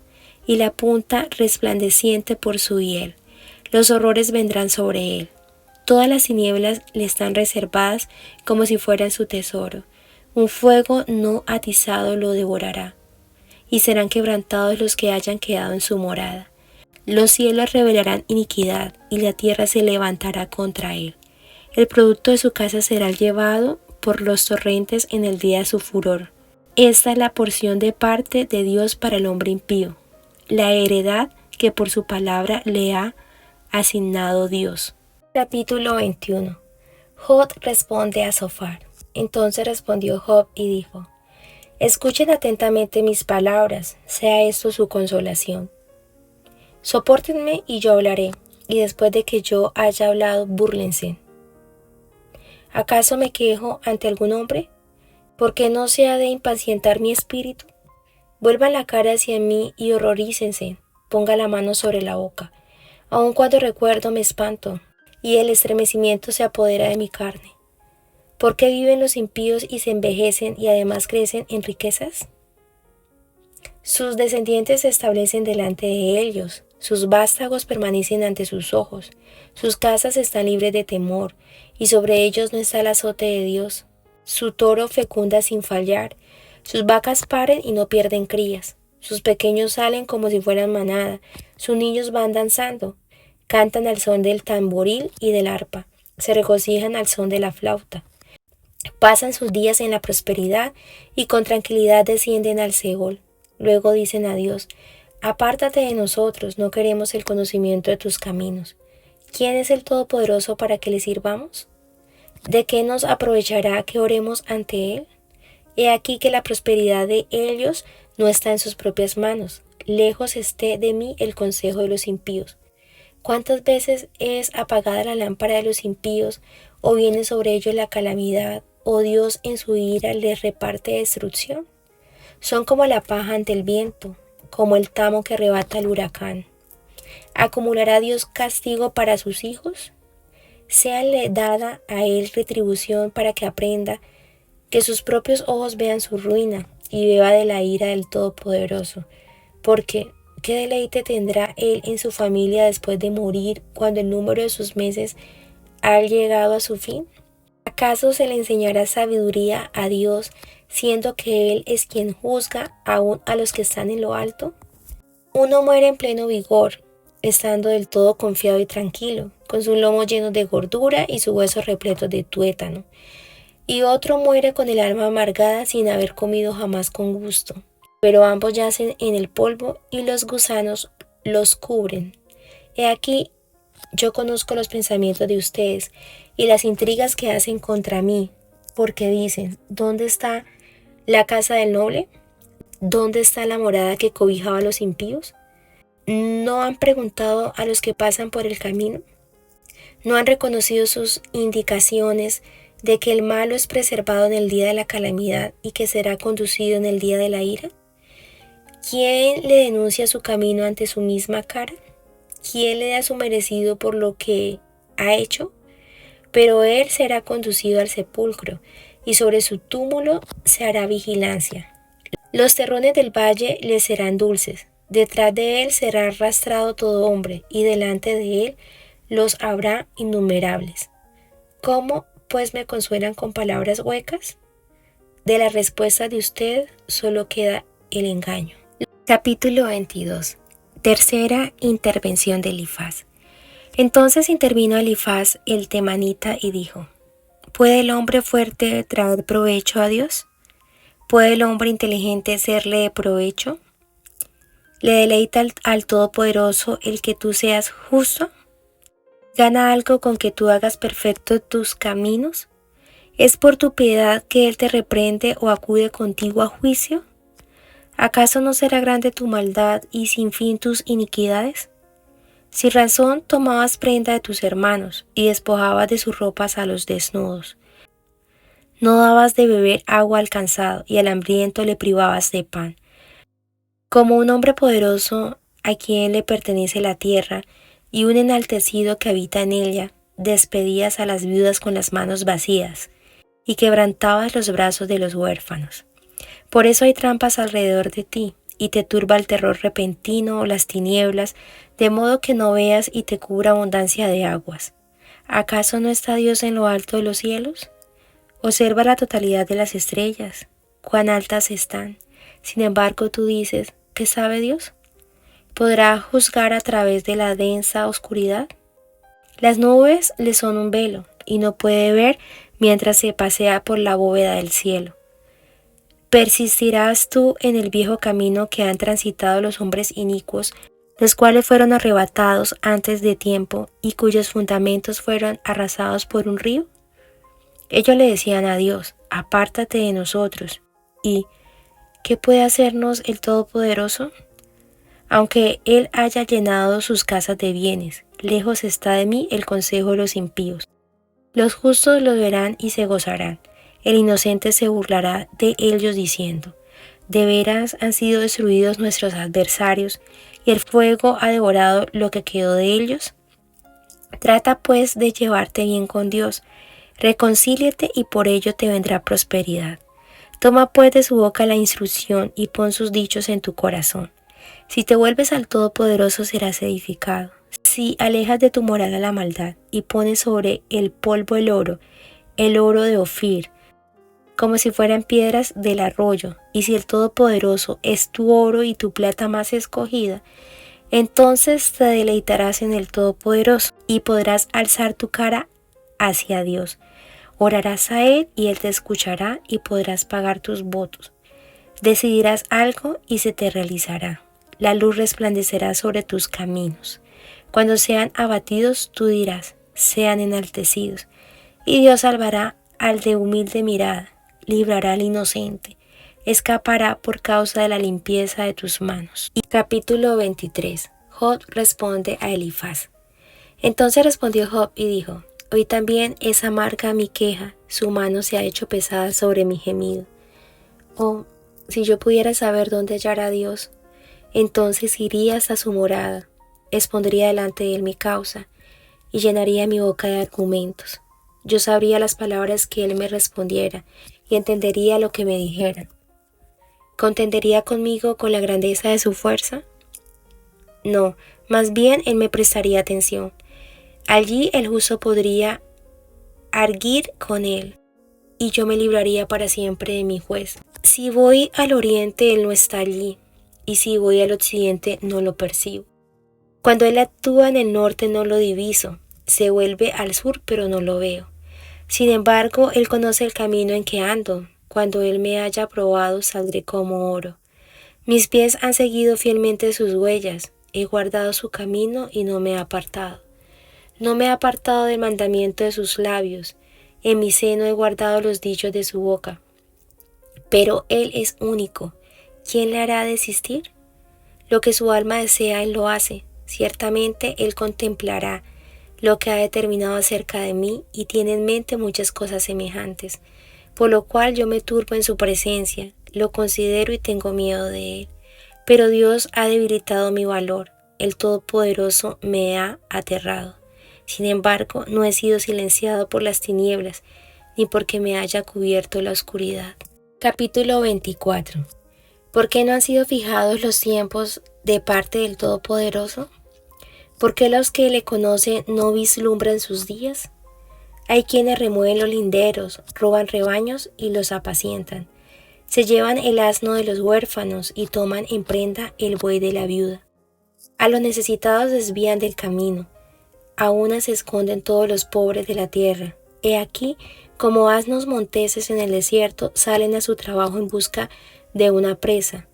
y la punta resplandeciente por su hiel. Los horrores vendrán sobre él. Todas las tinieblas le están reservadas como si fueran su tesoro. Un fuego no atizado lo devorará, y serán quebrantados los que hayan quedado en su morada. Los cielos revelarán iniquidad, y la tierra se levantará contra él. El producto de su casa será llevado por los torrentes en el día de su furor. Esta es la porción de parte de Dios para el hombre impío, la heredad que por su palabra le ha asignado Dios. Capítulo 21. Job responde a Zofar. Entonces respondió Job y dijo, escuchen atentamente mis palabras, sea esto su consolación. Sopórtenme y yo hablaré, y después de que yo haya hablado, búrlense. ¿Acaso me quejo ante algún hombre? ¿Por qué no se ha de impacientar mi espíritu? Vuelvan la cara hacia mí y horrorícense, ponga la mano sobre la boca. Aun cuando recuerdo me espanto, y el estremecimiento se apodera de mi carne. ¿Por qué viven los impíos y se envejecen y además crecen en riquezas? Sus descendientes se establecen delante de ellos, sus vástagos permanecen ante sus ojos, sus casas están libres de temor, y sobre ellos no está el azote de Dios. Su toro fecunda sin fallar, sus vacas paren y no pierden crías, sus pequeños salen como si fueran manada, sus niños van danzando, cantan al son del tamboril y del arpa, se regocijan al son de la flauta. Pasan sus días en la prosperidad y con tranquilidad descienden al Seol. Luego dicen a Dios, apártate de nosotros, no queremos el conocimiento de tus caminos. ¿Quién es el Todopoderoso para que le sirvamos? ¿De qué nos aprovechará que oremos ante Él? He aquí que la prosperidad de ellos no está en sus propias manos. Lejos esté de mí el consejo de los impíos. ¿Cuántas veces es apagada la lámpara de los impíos, o viene sobre ellos la calamidad, o Dios en su ira les reparte destrucción? Son como la paja ante el viento, como el tamo que arrebata el huracán. ¿Acumulará Dios castigo para sus hijos? Séale dada a él retribución para que aprenda, que sus propios ojos vean su ruina y beba de la ira del Todopoderoso, porque ¿qué deleite tendrá él en su familia después de morir cuando el número de sus meses ha llegado a su fin? ¿Acaso se le enseñará sabiduría a Dios, siendo que Él es quien juzga aún a los que están en lo alto? Uno muere en pleno vigor, estando del todo confiado y tranquilo, con su lomo lleno de gordura y su hueso repleto de tuétano. y otro muere con el alma amargada sin haber comido jamás con gusto. Pero ambos yacen en el polvo y los gusanos los cubren. He aquí, yo conozco los pensamientos de ustedes y las intrigas que hacen contra mí, porque dicen, ¿dónde está la casa del noble? ¿Dónde está la morada que cobijaba a los impíos? ¿No han preguntado a los que pasan por el camino? ¿No han reconocido sus indicaciones de que el malo es preservado en el día de la calamidad y que será conducido en el día de la ira? ¿Quién le denuncia su camino ante su misma cara? ¿Quién le da su merecido por lo que ha hecho? Pero él será conducido al sepulcro, y sobre su túmulo se hará vigilancia. Los terrones del valle le serán dulces, detrás de él será arrastrado todo hombre, y delante de él los habrá innumerables. ¿Cómo, pues, me consuelan con palabras huecas? De la respuesta de usted solo queda el engaño. Capítulo 22. Tercera intervención de Elifaz. Entonces intervino Elifaz el temanita y dijo: ¿Puede el hombre fuerte traer provecho a Dios? ¿Puede el hombre inteligente serle de provecho? ¿Le deleita al Todopoderoso el que tú seas justo? ¿Gana algo con que tú hagas perfectos tus caminos? ¿Es por tu piedad que Él te reprende o acude contigo a juicio? ¿Acaso no será grande tu maldad y sin fin tus iniquidades? Sin razón tomabas prenda de tus hermanos y despojabas de sus ropas a los desnudos. No dabas de beber agua al cansado y al hambriento le privabas de pan. Como un hombre poderoso a quien le pertenece la tierra y un enaltecido que habita en ella, despedías a las viudas con las manos vacías y quebrantabas los brazos de los huérfanos. Por eso hay trampas alrededor de ti, y te turba el terror repentino o las tinieblas, de modo que no veas y te cubra abundancia de aguas. ¿Acaso no está Dios en lo alto de los cielos? Observa la totalidad de las estrellas, cuán altas están. Sin embargo, tú dices, ¿qué sabe Dios? ¿Podrá juzgar a través de la densa oscuridad? Las nubes le son un velo, y no puede ver mientras se pasea por la bóveda del cielo. ¿Persistirás tú en el viejo camino que han transitado los hombres inicuos, los cuales fueron arrebatados antes de tiempo y cuyos fundamentos fueron arrasados por un río? Ellos le decían a Dios: apártate de nosotros. ¿Y qué puede hacernos el Todopoderoso? Aunque Él haya llenado sus casas de bienes, lejos está de mí el consejo de los impíos. Los justos lo verán y se gozarán. El inocente se burlará de ellos diciendo: de veras han sido destruidos nuestros adversarios, y el fuego ha devorado lo que quedó de ellos. Trata pues de llevarte bien con Dios, reconcíliate y por ello te vendrá prosperidad. Toma pues de su boca la instrucción y pon sus dichos en tu corazón. Si te vuelves al Todopoderoso serás edificado. Si alejas de tu morada la maldad y pones sobre el polvo el oro de Ofir, como si fueran piedras del arroyo, y si el Todopoderoso es tu oro y tu plata más escogida, entonces te deleitarás en el Todopoderoso y podrás alzar tu cara hacia Dios. Orarás a Él y Él te escuchará y podrás pagar tus votos. Decidirás algo y se te realizará. La luz resplandecerá sobre tus caminos. Cuando sean abatidos, tú dirás: sean enaltecidos. Y Dios salvará al de humilde mirada, librará al inocente, escapará por causa de la limpieza de tus manos. Capítulo 23. Job responde a Elifaz. Entonces respondió Job y dijo: hoy también es amarga mi queja, su mano se ha hecho pesada sobre mi gemido. Oh, si yo pudiera saber dónde hallar a Dios, entonces iría hasta su morada, expondría delante de él mi causa y llenaría mi boca de argumentos. Yo sabría las palabras que él me respondiera y entendería lo que me dijera. ¿Contendería conmigo con la grandeza de su fuerza? No, más bien él me prestaría atención. Allí el justo podría arguir con él, y yo me libraría para siempre de mi juez. Si voy al oriente, él no está allí, y si voy al occidente, no lo percibo. Cuando él actúa en el norte, no lo diviso. Se vuelve al sur, pero no lo veo. Sin embargo, Él conoce el camino en que ando. Cuando Él me haya probado, saldré como oro. Mis pies han seguido fielmente sus huellas. He guardado su camino y no me he apartado. No me he apartado del mandamiento de sus labios. En mi seno he guardado los dichos de su boca. Pero Él es único. ¿Quién le hará desistir? Lo que su alma desea, Él lo hace. Ciertamente Él contemplará lo que ha determinado acerca de mí y tiene en mente muchas cosas semejantes, por lo cual yo me turbo en su presencia, lo considero y tengo miedo de Él. Pero Dios ha debilitado mi valor, el Todopoderoso me ha aterrado. Sin embargo, no he sido silenciado por las tinieblas, ni porque me haya cubierto la oscuridad. Capítulo 24. ¿Por qué no han sido fijados los tiempos de parte del Todopoderoso? ¿Por qué los que le conocen no vislumbran sus días? Hay quienes remueven los linderos, roban rebaños y los apacientan. Se llevan el asno de los huérfanos y toman en prenda el buey de la viuda. A los necesitados desvían del camino. A una se esconden todos los pobres de la tierra. He aquí, como asnos monteses en el desierto, salen a su trabajo en busca de una presa.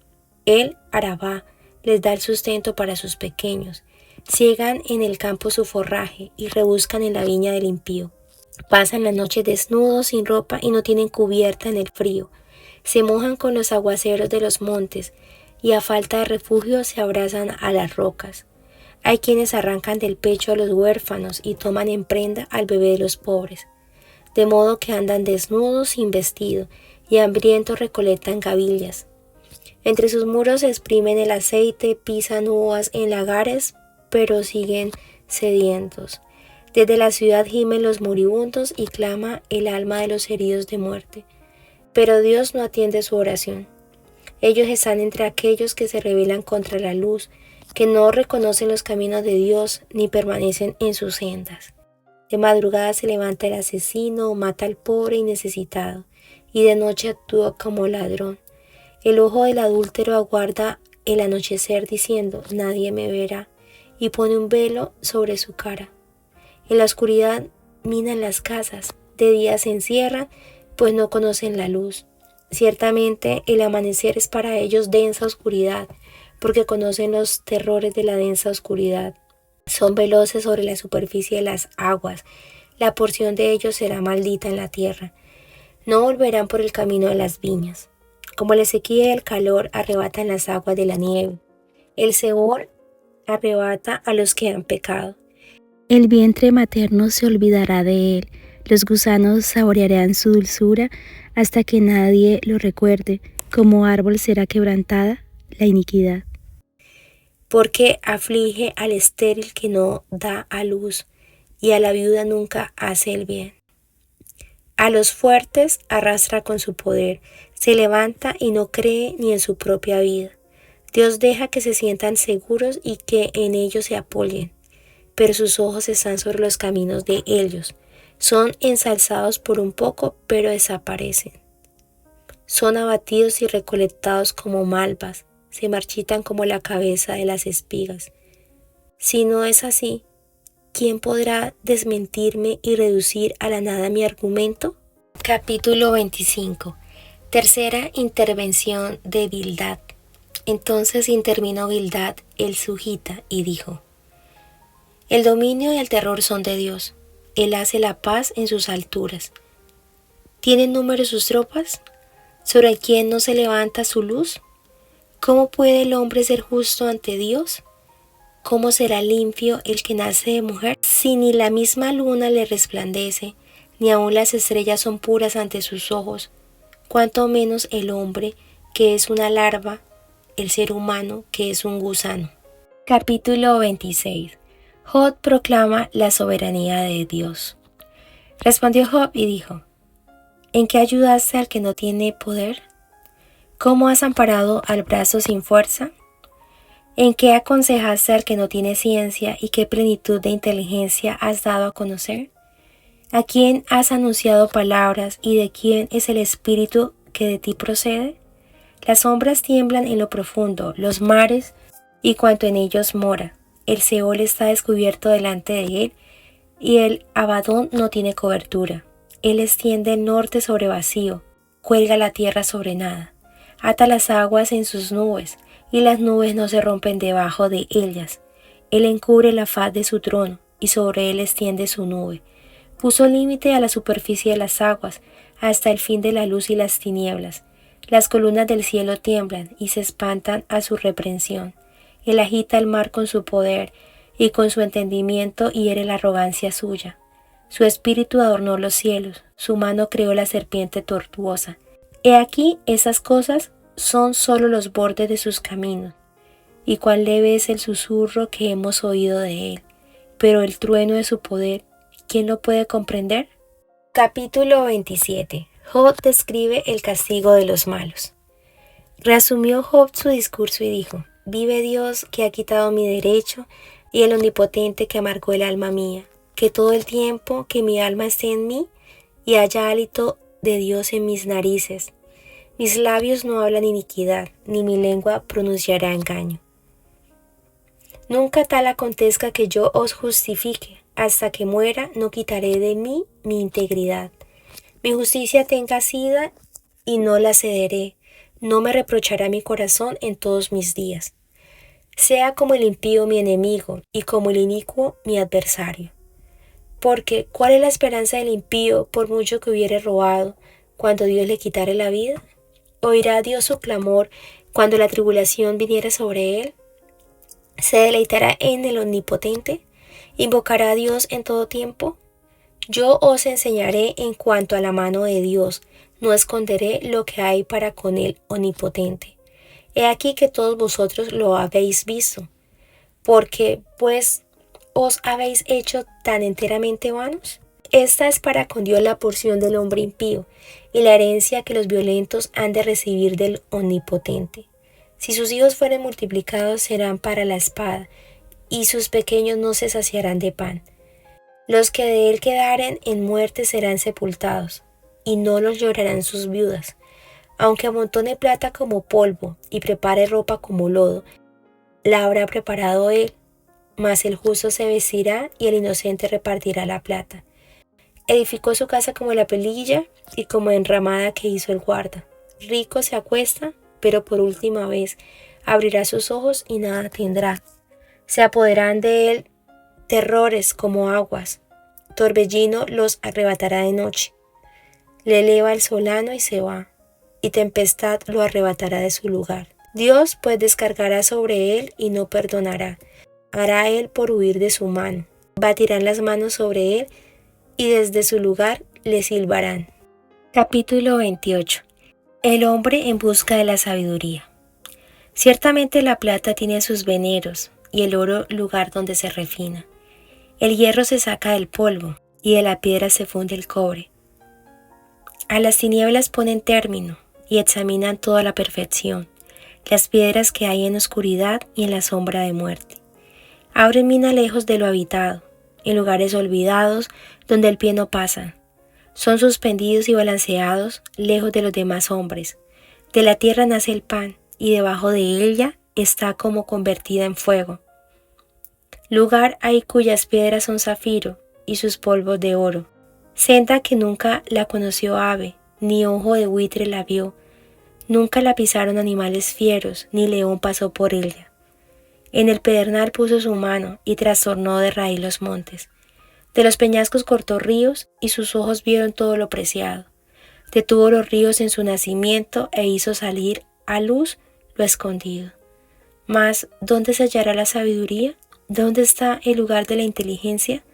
Él, Arabá, les da el sustento para sus pequeños. Ciegan en el campo su forraje y rebuscan en la viña del impío. Pasan la noche desnudos, sin ropa y no tienen cubierta en el frío. Se mojan con los aguaceros de los montes y a falta de refugio se abrazan a las rocas. Hay quienes arrancan del pecho a los huérfanos y toman en prenda al bebé de los pobres. De modo que andan desnudos sin vestido y hambrientos recolectan gavillas. Entre sus muros exprimen el aceite, pisan uvas en lagares, pero siguen sedientos. Desde la ciudad gimen los moribundos y clama el alma de los heridos de muerte. Pero Dios no atiende su oración. Ellos están entre aquellos que se rebelan contra la luz, que no reconocen los caminos de Dios ni permanecen en sus sendas. De madrugada se levanta el asesino, mata al pobre y necesitado, y de noche actúa como ladrón. El ojo del adúltero aguarda el anochecer diciendo, nadie me verá, y pone un velo sobre su cara. En la oscuridad minan las casas, de día se encierran, pues no conocen la luz. Ciertamente el amanecer es para ellos densa oscuridad, porque conocen los terrores de la densa oscuridad. Son veloces sobre la superficie de las aguas, la porción de ellos será maldita en la tierra. No volverán por el camino de las viñas. Como la sequía y el calor arrebatan las aguas de la nieve, el Seol arrebata a los que han pecado. El vientre materno se olvidará de él, los gusanos saborearán su dulzura hasta que nadie lo recuerde, como árbol será quebrantada la iniquidad. Porque aflige al estéril que no da a luz, y a la viuda nunca hace el bien. A los fuertes arrastra con su poder, se levanta y no cree ni en su propia vida. Dios deja que se sientan seguros y que en ellos se apoyen, pero sus ojos están sobre los caminos de ellos. Son ensalzados por un poco, pero desaparecen. Son abatidos y recolectados como malvas, se marchitan como la cabeza de las espigas. Si no es así, ¿quién podrá desmentirme y reducir a la nada mi argumento? Capítulo 25. Tercera intervención de Bildad. Entonces intervino Bildad el sujita y dijo: el dominio y el terror son de Dios. Él hace la paz en sus alturas. ¿Tienen número sus tropas? ¿Sobre quién no se levanta su luz? ¿Cómo puede el hombre ser justo ante Dios? ¿Cómo será limpio el que nace de mujer? Si ni la misma luna le resplandece, ni aun las estrellas son puras ante sus ojos, cuanto menos el hombre, que es una larva, el ser humano, que es un gusano. Capítulo 26. Job proclama la soberanía de Dios. Respondió Job y dijo: ¿en qué ayudaste al que no tiene poder? ¿Cómo has amparado al brazo sin fuerza? ¿En qué aconsejaste al que no tiene ciencia y qué plenitud de inteligencia has dado a conocer? ¿A quién has anunciado palabras y de quién es el espíritu que de ti procede? Las sombras tiemblan en lo profundo, los mares y cuanto en ellos mora. El Seol está descubierto delante de él y el Abadón no tiene cobertura. Él extiende el norte sobre vacío, cuelga la tierra sobre nada, ata las aguas en sus nubes, y las nubes no se rompen debajo de ellas. Él encubre la faz de su trono, y sobre él extiende su nube. Puso límite a la superficie de las aguas, hasta el fin de la luz y las tinieblas. Las columnas del cielo tiemblan y se espantan a su reprensión. Él agita el mar con su poder, y con su entendimiento hiere la arrogancia suya. Su espíritu adornó los cielos, su mano creó la serpiente tortuosa. He aquí esas cosas son sólo los bordes de sus caminos, y cuán leve es el susurro que hemos oído de él. Pero el trueno de su poder, ¿quién lo puede comprender? Capítulo 27. Job describe el castigo de los malos. Reasumió Job su discurso y dijo: Vive Dios que ha quitado mi derecho, y el Omnipotente que amargó el alma mía, que todo el tiempo que mi alma esté en mí, y haya hálito de Dios en mis narices. Mis labios no hablan iniquidad, ni mi lengua pronunciará engaño. Nunca tal acontezca que yo os justifique, hasta que muera no quitaré de mí mi integridad. Mi justicia tenga asida y no la cederé, no me reprochará mi corazón en todos mis días. Sea como el impío mi enemigo, y como el inicuo mi adversario. Porque, ¿cuál es la esperanza del impío por mucho que hubiere robado, cuando Dios le quitare la vida? ¿Oirá Dios su clamor cuando la tribulación viniere sobre él? ¿Se deleitará en el Omnipotente? ¿Invocará a Dios en todo tiempo? Yo os enseñaré en cuanto a la mano de Dios, no esconderé lo que hay para con el Omnipotente. He aquí que todos vosotros lo habéis visto, porque pues os habéis hecho tan enteramente vanos. Esta es para con Dios la porción del hombre impío, y la herencia que los violentos han de recibir del Omnipotente. Si sus hijos fueren multiplicados, serán para la espada, y sus pequeños no se saciarán de pan. Los que de él quedaren en muerte serán sepultados, y no los llorarán sus viudas. Aunque amontone plata como polvo, y prepare ropa como lodo, la habrá preparado él, mas el justo se vestirá, y el inocente repartirá la plata. Edificó su casa como la pelilla, y como enramada que hizo el guarda. Rico se acuesta, pero por última vez abrirá sus ojos y nada tendrá. Se apoderarán de él terrores como aguas, torbellino los arrebatará de noche. Le eleva el solano y se va, y tempestad lo arrebatará de su lugar. Dios pues descargará sobre él y no perdonará. Hará él por huir de su mano. Batirán las manos sobre él y desde su lugar le silbarán. Capítulo 28. El hombre en busca de la sabiduría. Ciertamente la plata tiene sus veneros, y el oro lugar donde se refina. El hierro se saca del polvo, y de la piedra se funde el cobre. A las tinieblas ponen término, y examinan toda la perfección, las piedras que hay en oscuridad y en la sombra de muerte. Abren mina lejos de lo habitado, en lugares olvidados donde el pie no pasa. Son suspendidos y balanceados lejos de los demás hombres. De la tierra nace el pan, y debajo de ella está como convertida en fuego. Lugar hay cuyas piedras son zafiro, y sus polvos de oro. Senda que nunca la conoció ave, ni ojo de buitre la vio. Nunca la pisaron animales fieros, ni león pasó por ella. En el pedernal puso su mano, y trastornó de raíz los montes. De los peñascos cortó ríos, y sus ojos vieron todo lo preciado. Detuvo los ríos en su nacimiento, e hizo salir a luz lo escondido. Mas, ¿dónde se hallará la sabiduría? ¿Dónde está el lugar de la inteligencia?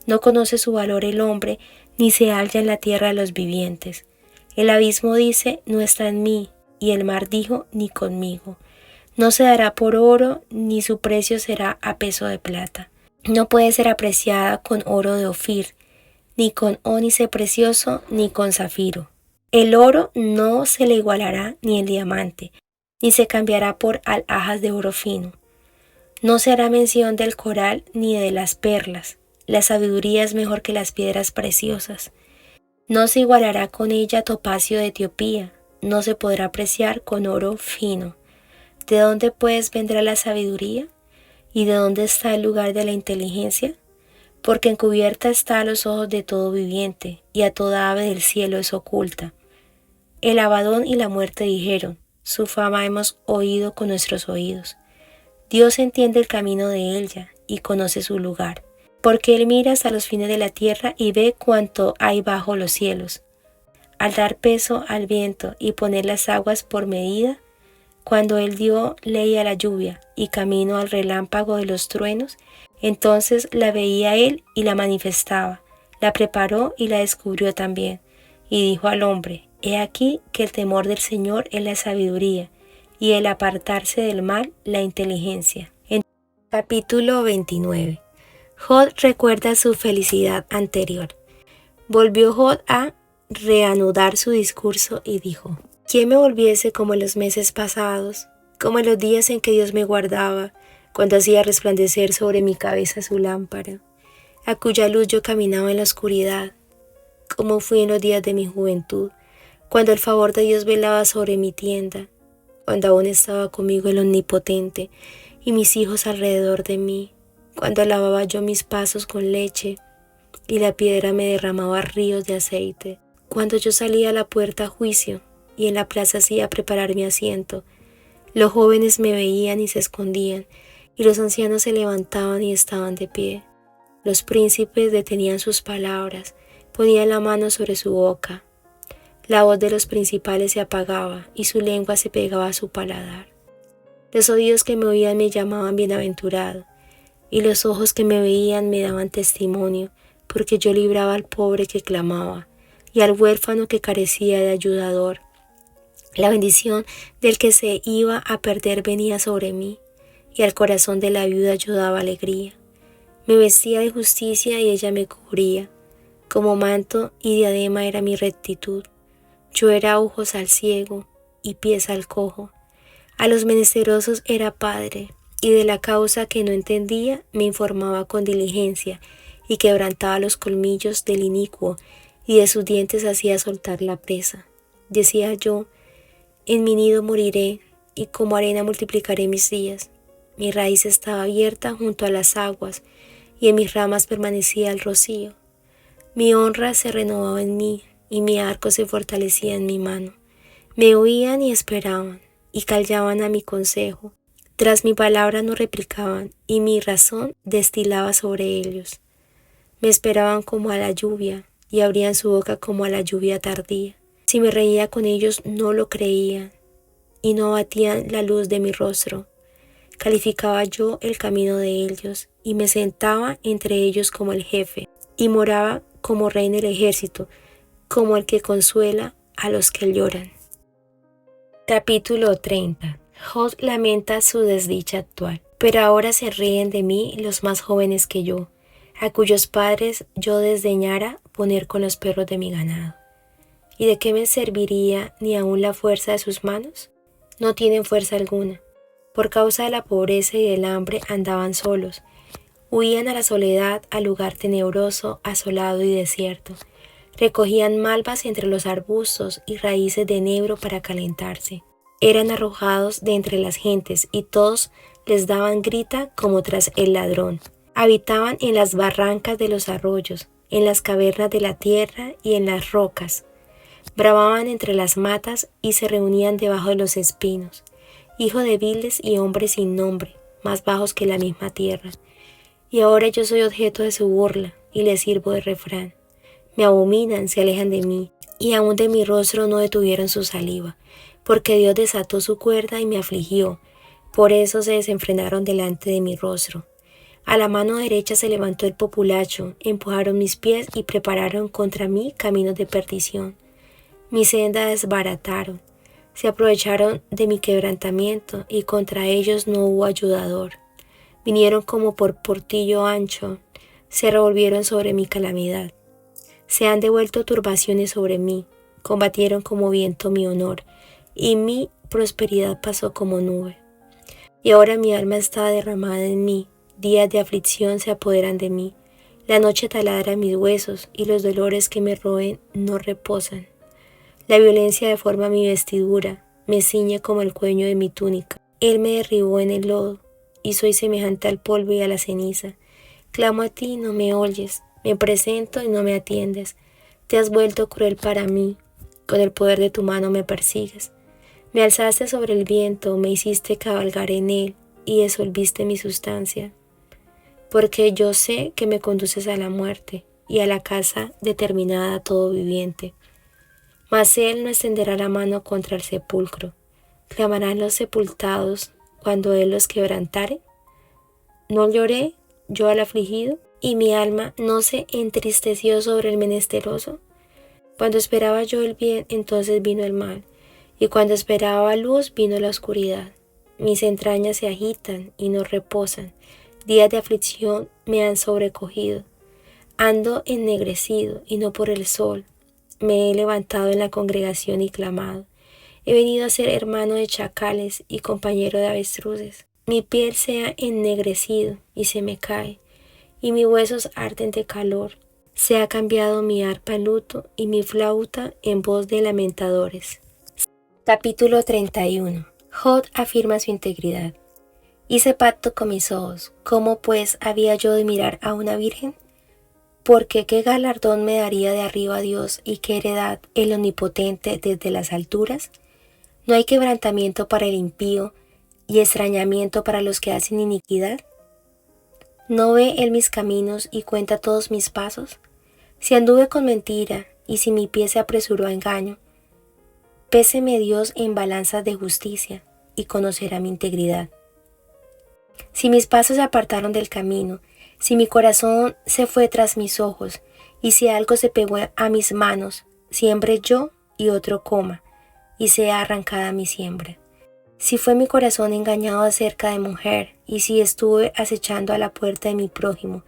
No conoce su valor el hombre, ni se halla en la tierra de los vivientes. El abismo dice, no está en mí, y el mar dijo, ni conmigo. No se dará por oro, ni su precio será a peso de plata. No puede ser apreciada con oro de Ofir, ni con ónice precioso, ni con zafiro. El oro no se le igualará, ni el diamante, ni se cambiará por alhajas de oro fino. No se hará mención del coral ni de las perlas. La sabiduría es mejor que las piedras preciosas. No se igualará con ella topacio de Etiopía, no se podrá apreciar con oro fino. ¿De dónde pues vendrá la sabiduría? ¿Y de dónde está el lugar de la inteligencia? porque encubierta está a los ojos de todo viviente, y a toda ave del cielo es oculta. El Abadón y la muerte dijeron, su fama hemos oído con nuestros oídos. Dios entiende el camino de ella y conoce su lugar, porque Él mira hasta los fines de la tierra y ve cuánto hay bajo los cielos. Al dar peso al viento y poner las aguas por medida, cuando Él dio ley a la lluvia y camino al relámpago de los truenos, entonces la veía Él y la manifestaba, la preparó y la descubrió también, y dijo al hombre, he aquí que el temor del Señor es la sabiduría, y el apartarse del mal la inteligencia. En capítulo 29. Jod recuerda su felicidad anterior. Volvió Jod a reanudar su discurso y dijo, ¿quién me volviese como en los meses pasados, como en los días en que Dios me guardaba, cuando hacía resplandecer sobre mi cabeza su lámpara, a cuya luz yo caminaba en la oscuridad, como fui en los días de mi juventud, cuando el favor de Dios velaba sobre mi tienda, cuando aún estaba conmigo el Omnipotente y mis hijos alrededor de mí, cuando lavaba yo mis pasos con leche y la piedra me derramaba ríos de aceite, cuando yo salía a la puerta a juicio y en la plaza hacía preparar mi asiento, los jóvenes me veían y se escondían, y los ancianos se levantaban y estaban de pie. Los príncipes detenían sus palabras, ponían la mano sobre su boca. La voz de los principales se apagaba y su lengua se pegaba a su paladar. Los oídos que me oían me llamaban bienaventurado, y los ojos que me veían me daban testimonio, porque yo libraba al pobre que clamaba, y al huérfano que carecía de ayudador. La bendición del que se iba a perder venía sobre mí, y al corazón de la viuda yo daba alegría. Me vestía de justicia y ella me cubría, como manto y diadema era mi rectitud. Yo era ojos al ciego y pies al cojo. A los menesterosos era padre, y de la causa que no entendía me informaba con diligencia, y quebrantaba los colmillos del inicuo, y de sus dientes hacía soltar la presa. Decía yo, en mi nido moriré, y como arena multiplicaré mis días. Mi raíz estaba abierta junto a las aguas, y en mis ramas permanecía el rocío. Mi honra se renovaba en mí, y mi arco se fortalecía en mi mano. Me oían y esperaban, y callaban a mi consejo. Tras mi palabra no replicaban, y mi razón destilaba sobre ellos. Me esperaban como a la lluvia, y abrían su boca como a la lluvia tardía. Si me reía con ellos no lo creían, y no abatían la luz de mi rostro. Calificaba yo el camino de ellos, y me sentaba entre ellos como el jefe, y moraba como rey en el ejército, como el que consuela a los que lloran. Capítulo 30. Jod lamenta su desdicha actual. Pero ahora se ríen de mí los más jóvenes que yo, a cuyos padres yo desdeñara poner con los perros de mi ganado. ¿Y de qué me serviría ni aun la fuerza de sus manos? No tienen fuerza alguna. Por causa de la pobreza y del hambre andaban solos. Huían a la soledad, al lugar tenebroso, asolado y desierto. Recogían malvas entre los arbustos y raíces de enebro para calentarse. Eran arrojados de entre las gentes y todos les daban grita como tras el ladrón. Habitaban en las barrancas de los arroyos, en las cavernas de la tierra y en las rocas. Bramaban entre las matas y se reunían debajo de los espinos. Hijo de viles y hombres sin nombre, más bajos que la misma tierra. Y ahora yo soy objeto de su burla y les sirvo de refrán. Me abominan, se alejan de mí, y aun de mi rostro no detuvieron su saliva, porque Dios desató su cuerda y me afligió. Por eso se desenfrenaron delante de mi rostro. A la mano derecha se levantó el populacho, empujaron mis pies y prepararon contra mí caminos de perdición. Mi senda desbarataron. Se aprovecharon de mi quebrantamiento y contra ellos no hubo ayudador. Vinieron como por portillo ancho, se revolvieron sobre mi calamidad. Se han devuelto turbaciones sobre mí, combatieron como viento mi honor, y mi prosperidad pasó como nube. Y ahora mi alma está derramada en mí, días de aflicción se apoderan de mí. La noche taladra mis huesos, y los dolores que me roen no reposan. La violencia deforma mi vestidura, me ciñe como el cuello de mi túnica. Él me derribó en el lodo, y soy semejante al polvo y a la ceniza. Clamo a ti y no me oyes, me presento y no me atiendes. Te has vuelto cruel para mí, con el poder de tu mano me persigues. Me alzaste sobre el viento, me hiciste cabalgar en él y disolviste mi sustancia. Porque yo sé que me conduces a la muerte y a la casa determinada a todo viviente. Mas él no extenderá la mano contra el sepulcro. ¿Clamarán los sepultados cuando él los quebrantare? ¿No lloré yo al afligido, y mi alma no se entristeció sobre el menesteroso? Cuando esperaba yo el bien, entonces vino el mal, y cuando esperaba luz, vino la oscuridad. Mis entrañas se agitan y no reposan, días de aflicción me han sobrecogido. Ando ennegrecido, y no por el sol. Me he levantado en la congregación y clamado. He venido a ser hermano de chacales y compañero de avestruces. Mi piel se ha ennegrecido y se me cae, y mis huesos arden de calor. Se ha cambiado mi arpa en luto y mi flauta en voz de lamentadores. Capítulo 31. Job afirma su integridad. Hice pacto con mis ojos. ¿Cómo pues había yo de mirar a una virgen? Porque qué galardón me daría de arriba Dios y qué heredad el Omnipotente desde las alturas. ¿No hay quebrantamiento para el impío y extrañamiento para los que hacen iniquidad? ¿No ve él mis caminos y cuenta todos mis pasos? Si anduve con mentira y si mi pie se apresuró a engaño, péseme Dios en balanzas de justicia y conocerá mi integridad. Si mis pasos se apartaron del camino, si mi corazón se fue tras mis ojos, y si algo se pegó a mis manos, siembre yo y otro coma, y sea arrancada mi siembra. Si fue mi corazón engañado acerca de mujer, y si estuve acechando a la puerta de mi prójimo,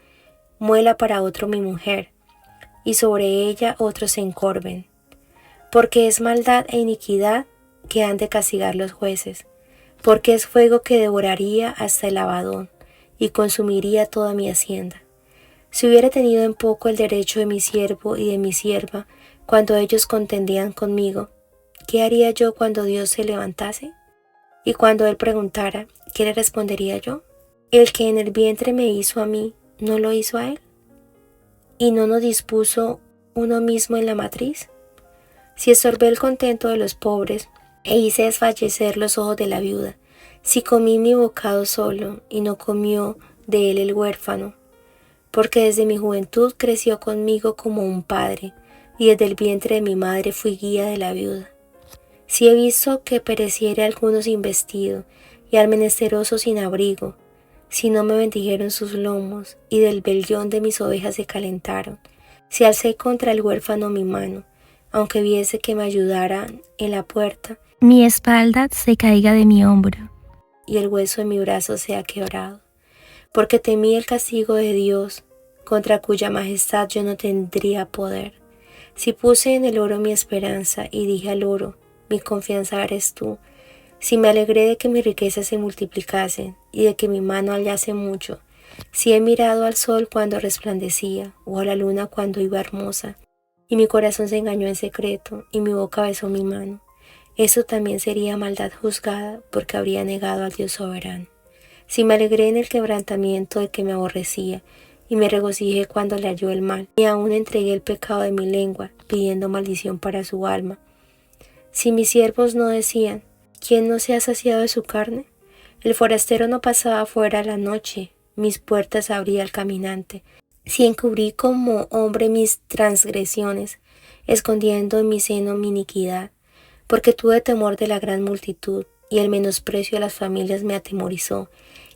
muela para otro mi mujer, y sobre ella otros se encorven. Porque es maldad e iniquidad que han de castigar los jueces, porque es fuego que devoraría hasta el Abadón, y consumiría toda mi hacienda. Si hubiera tenido en poco el derecho de mi siervo y de mi sierva, cuando ellos contendían conmigo, ¿qué haría yo cuando Dios se levantase? Y cuando él preguntara, ¿qué le respondería yo? El que en el vientre me hizo a mí, ¿no lo hizo a él? ¿Y no nos dispuso uno mismo en la matriz? Si estorbé el contento de los pobres, e hice desfallecer los ojos de la viuda, si comí mi bocado solo, y no comió de él el huérfano, porque desde mi juventud creció conmigo como un padre, y desde el vientre de mi madre fui guía de la viuda. Si he visto que pereciere alguno sin vestido, y al menesteroso sin abrigo, si no me bendijeron sus lomos, y del vellón de mis ovejas se calentaron, si alcé contra el huérfano mi mano, aunque viese que me ayudaran en la puerta, Mi espalda se caiga de mi hombro. y el hueso de mi brazo sea quebrado. Porque temí el castigo de Dios, contra cuya majestad yo no tendría poder. Si puse en el oro mi esperanza, y dije al oro, mi confianza eres tú. Si me alegré de que mis riquezas se multiplicasen, y de que mi mano hallase mucho. Si he mirado al sol cuando resplandecía, o a la luna cuando iba hermosa, y mi corazón se engañó en secreto, y mi boca besó mi mano. Eso también sería maldad juzgada, porque habría negado al Dios soberano. Si me alegré en el quebrantamiento del que me aborrecía, y me regocijé cuando le halló el mal, y aún entregué el pecado de mi lengua, pidiendo maldición para su alma. Si mis siervos no decían, ¿quién no se ha saciado de su carne? El forastero no pasaba fuera la noche, mis puertas abría el caminante. Si encubrí como hombre mis transgresiones, escondiendo en mi seno mi iniquidad, porque tuve temor de la gran multitud, y el menosprecio de las familias me atemorizó,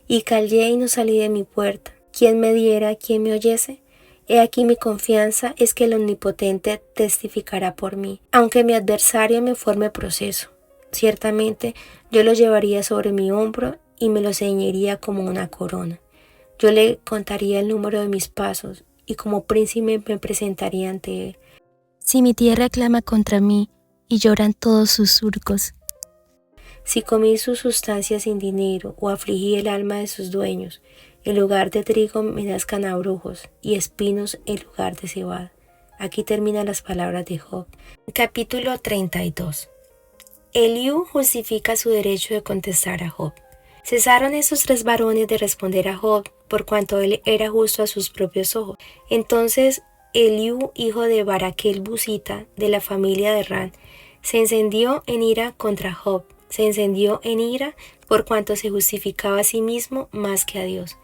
y callé y no salí de mi puerta. ¿Quién me diera, quién me oyese? He aquí mi confianza es que el Omnipotente testificará por mí, aunque mi adversario me forme proceso. Ciertamente yo lo llevaría sobre mi hombro y me lo ceñiría como una corona. Yo le contaría el número de mis pasos, y como príncipe me presentaría ante él. Si mi tierra clama contra mí, y lloran todos sus surcos. Si comí su sustancia sin dinero, o afligí el alma de sus dueños, en lugar de trigo me nazcan abrojos, y espinos en lugar de cebada. Aquí terminan las palabras de Job. Capítulo 32. Eliú justifica su derecho de contestar a Job. Cesaron esos tres varones de responder a Job, por cuanto él era justo a sus propios ojos. Entonces Eliú, hijo de Baraquel Busita, de la familia de Ran, se encendió en ira contra Job. Se encendió en ira por cuanto se justificaba a sí mismo más que a Dios.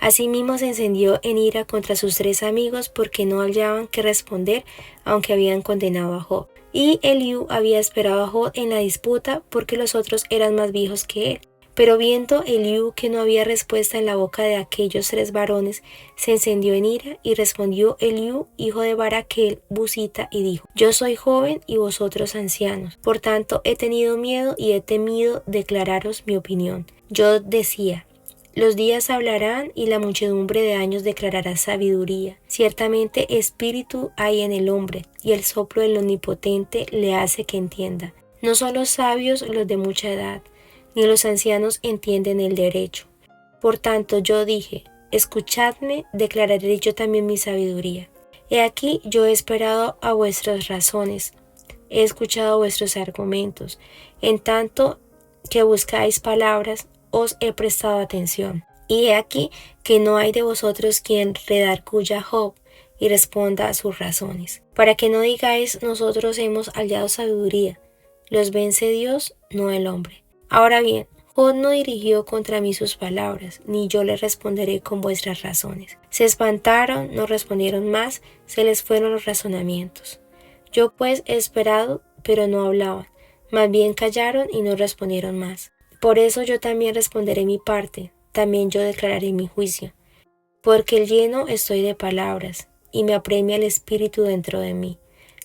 Asimismo se encendió en ira contra sus 3 amigos porque no hallaban qué responder, aunque habían condenado a Job. Y Eliú había esperado a Job en la disputa porque los otros eran más viejos que él. Pero viendo Eliú que no había respuesta en la boca de aquellos 3 varones, se encendió en ira, y respondió Eliú, hijo de Baraquel Busita, y dijo: Yo soy joven y vosotros ancianos, por tanto he tenido miedo y he temido declararos mi opinión. Yo decía: los días hablarán y la muchedumbre de años declarará sabiduría. Ciertamente espíritu hay en el hombre, y el soplo del Omnipotente le hace que entienda. No son los sabios los de mucha edad, ni los ancianos entienden el derecho. Por tanto yo dije: escuchadme, declararé yo también mi sabiduría. He aquí yo he esperado a vuestras razones, he escuchado vuestros argumentos. En tanto que buscáis palabras, os he prestado atención. Y he aquí que no hay de vosotros quien redarguya a Job y responda a sus razones, para que no digáis: nosotros hemos hallado sabiduría. Los vence Dios, no el hombre. Ahora bien, Job no dirigió contra mí sus palabras, ni yo le responderé con vuestras razones. Se espantaron, no respondieron más, se les fueron los razonamientos. Yo pues he esperado, pero no hablaban, más bien callaron y no respondieron más. Por eso yo también responderé mi parte, también yo declararé mi juicio, porque el lleno estoy de palabras, y me apremia el espíritu dentro de mí.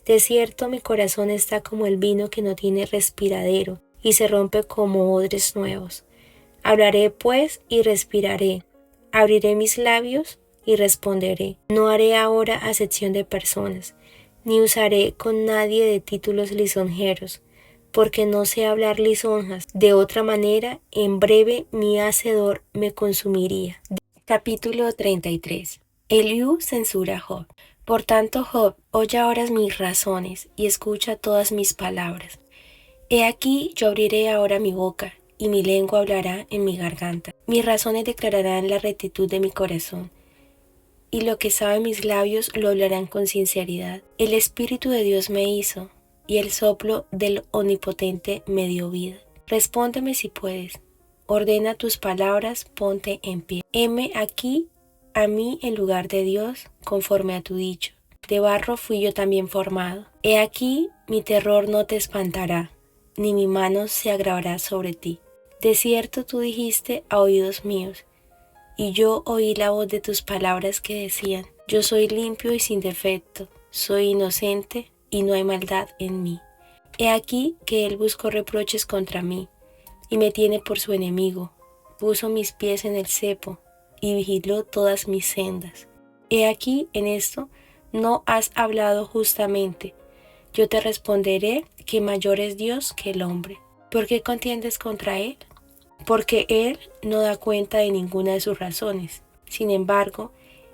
De cierto mi corazón está como el vino que no tiene respiradero, y se rompe como odres nuevos. Hablaré pues y respiraré, abriré mis labios y responderé. No haré ahora acepción de personas, ni usaré con nadie de títulos lisonjeros, porque no sé hablar lisonjas. De otra manera, en breve mi hacedor me consumiría. Capítulo 33. Eliú censura a Job. Por tanto, Job, oye ahora mis razones y escucha todas mis palabras. He aquí yo abriré ahora mi boca, y mi lengua hablará en mi garganta. Mis razones declararán la rectitud de mi corazón, y lo que saben mis labios lo hablarán con sinceridad. El Espíritu de Dios me hizo, y el soplo del Omnipotente me dio vida. Respóndeme si puedes. Ordena tus palabras, ponte en pie. Heme aquí a mí en lugar de Dios, conforme a tu dicho. De barro fui yo también formado. He aquí mi terror no te espantará, ni mi mano se agravará sobre ti. De cierto tú dijiste a oídos míos, y yo oí la voz de tus palabras que decían: yo soy limpio y sin defecto, soy inocente y no hay maldad en mí. He aquí que él buscó reproches contra mí, y me tiene por su enemigo. Puso mis pies en el cepo, y vigiló todas mis sendas. He aquí en esto no has hablado justamente. Yo te responderé que mayor es Dios que el hombre. ¿Por qué contiendes contra él? Porque él no da cuenta de ninguna de sus razones. Sin embargo,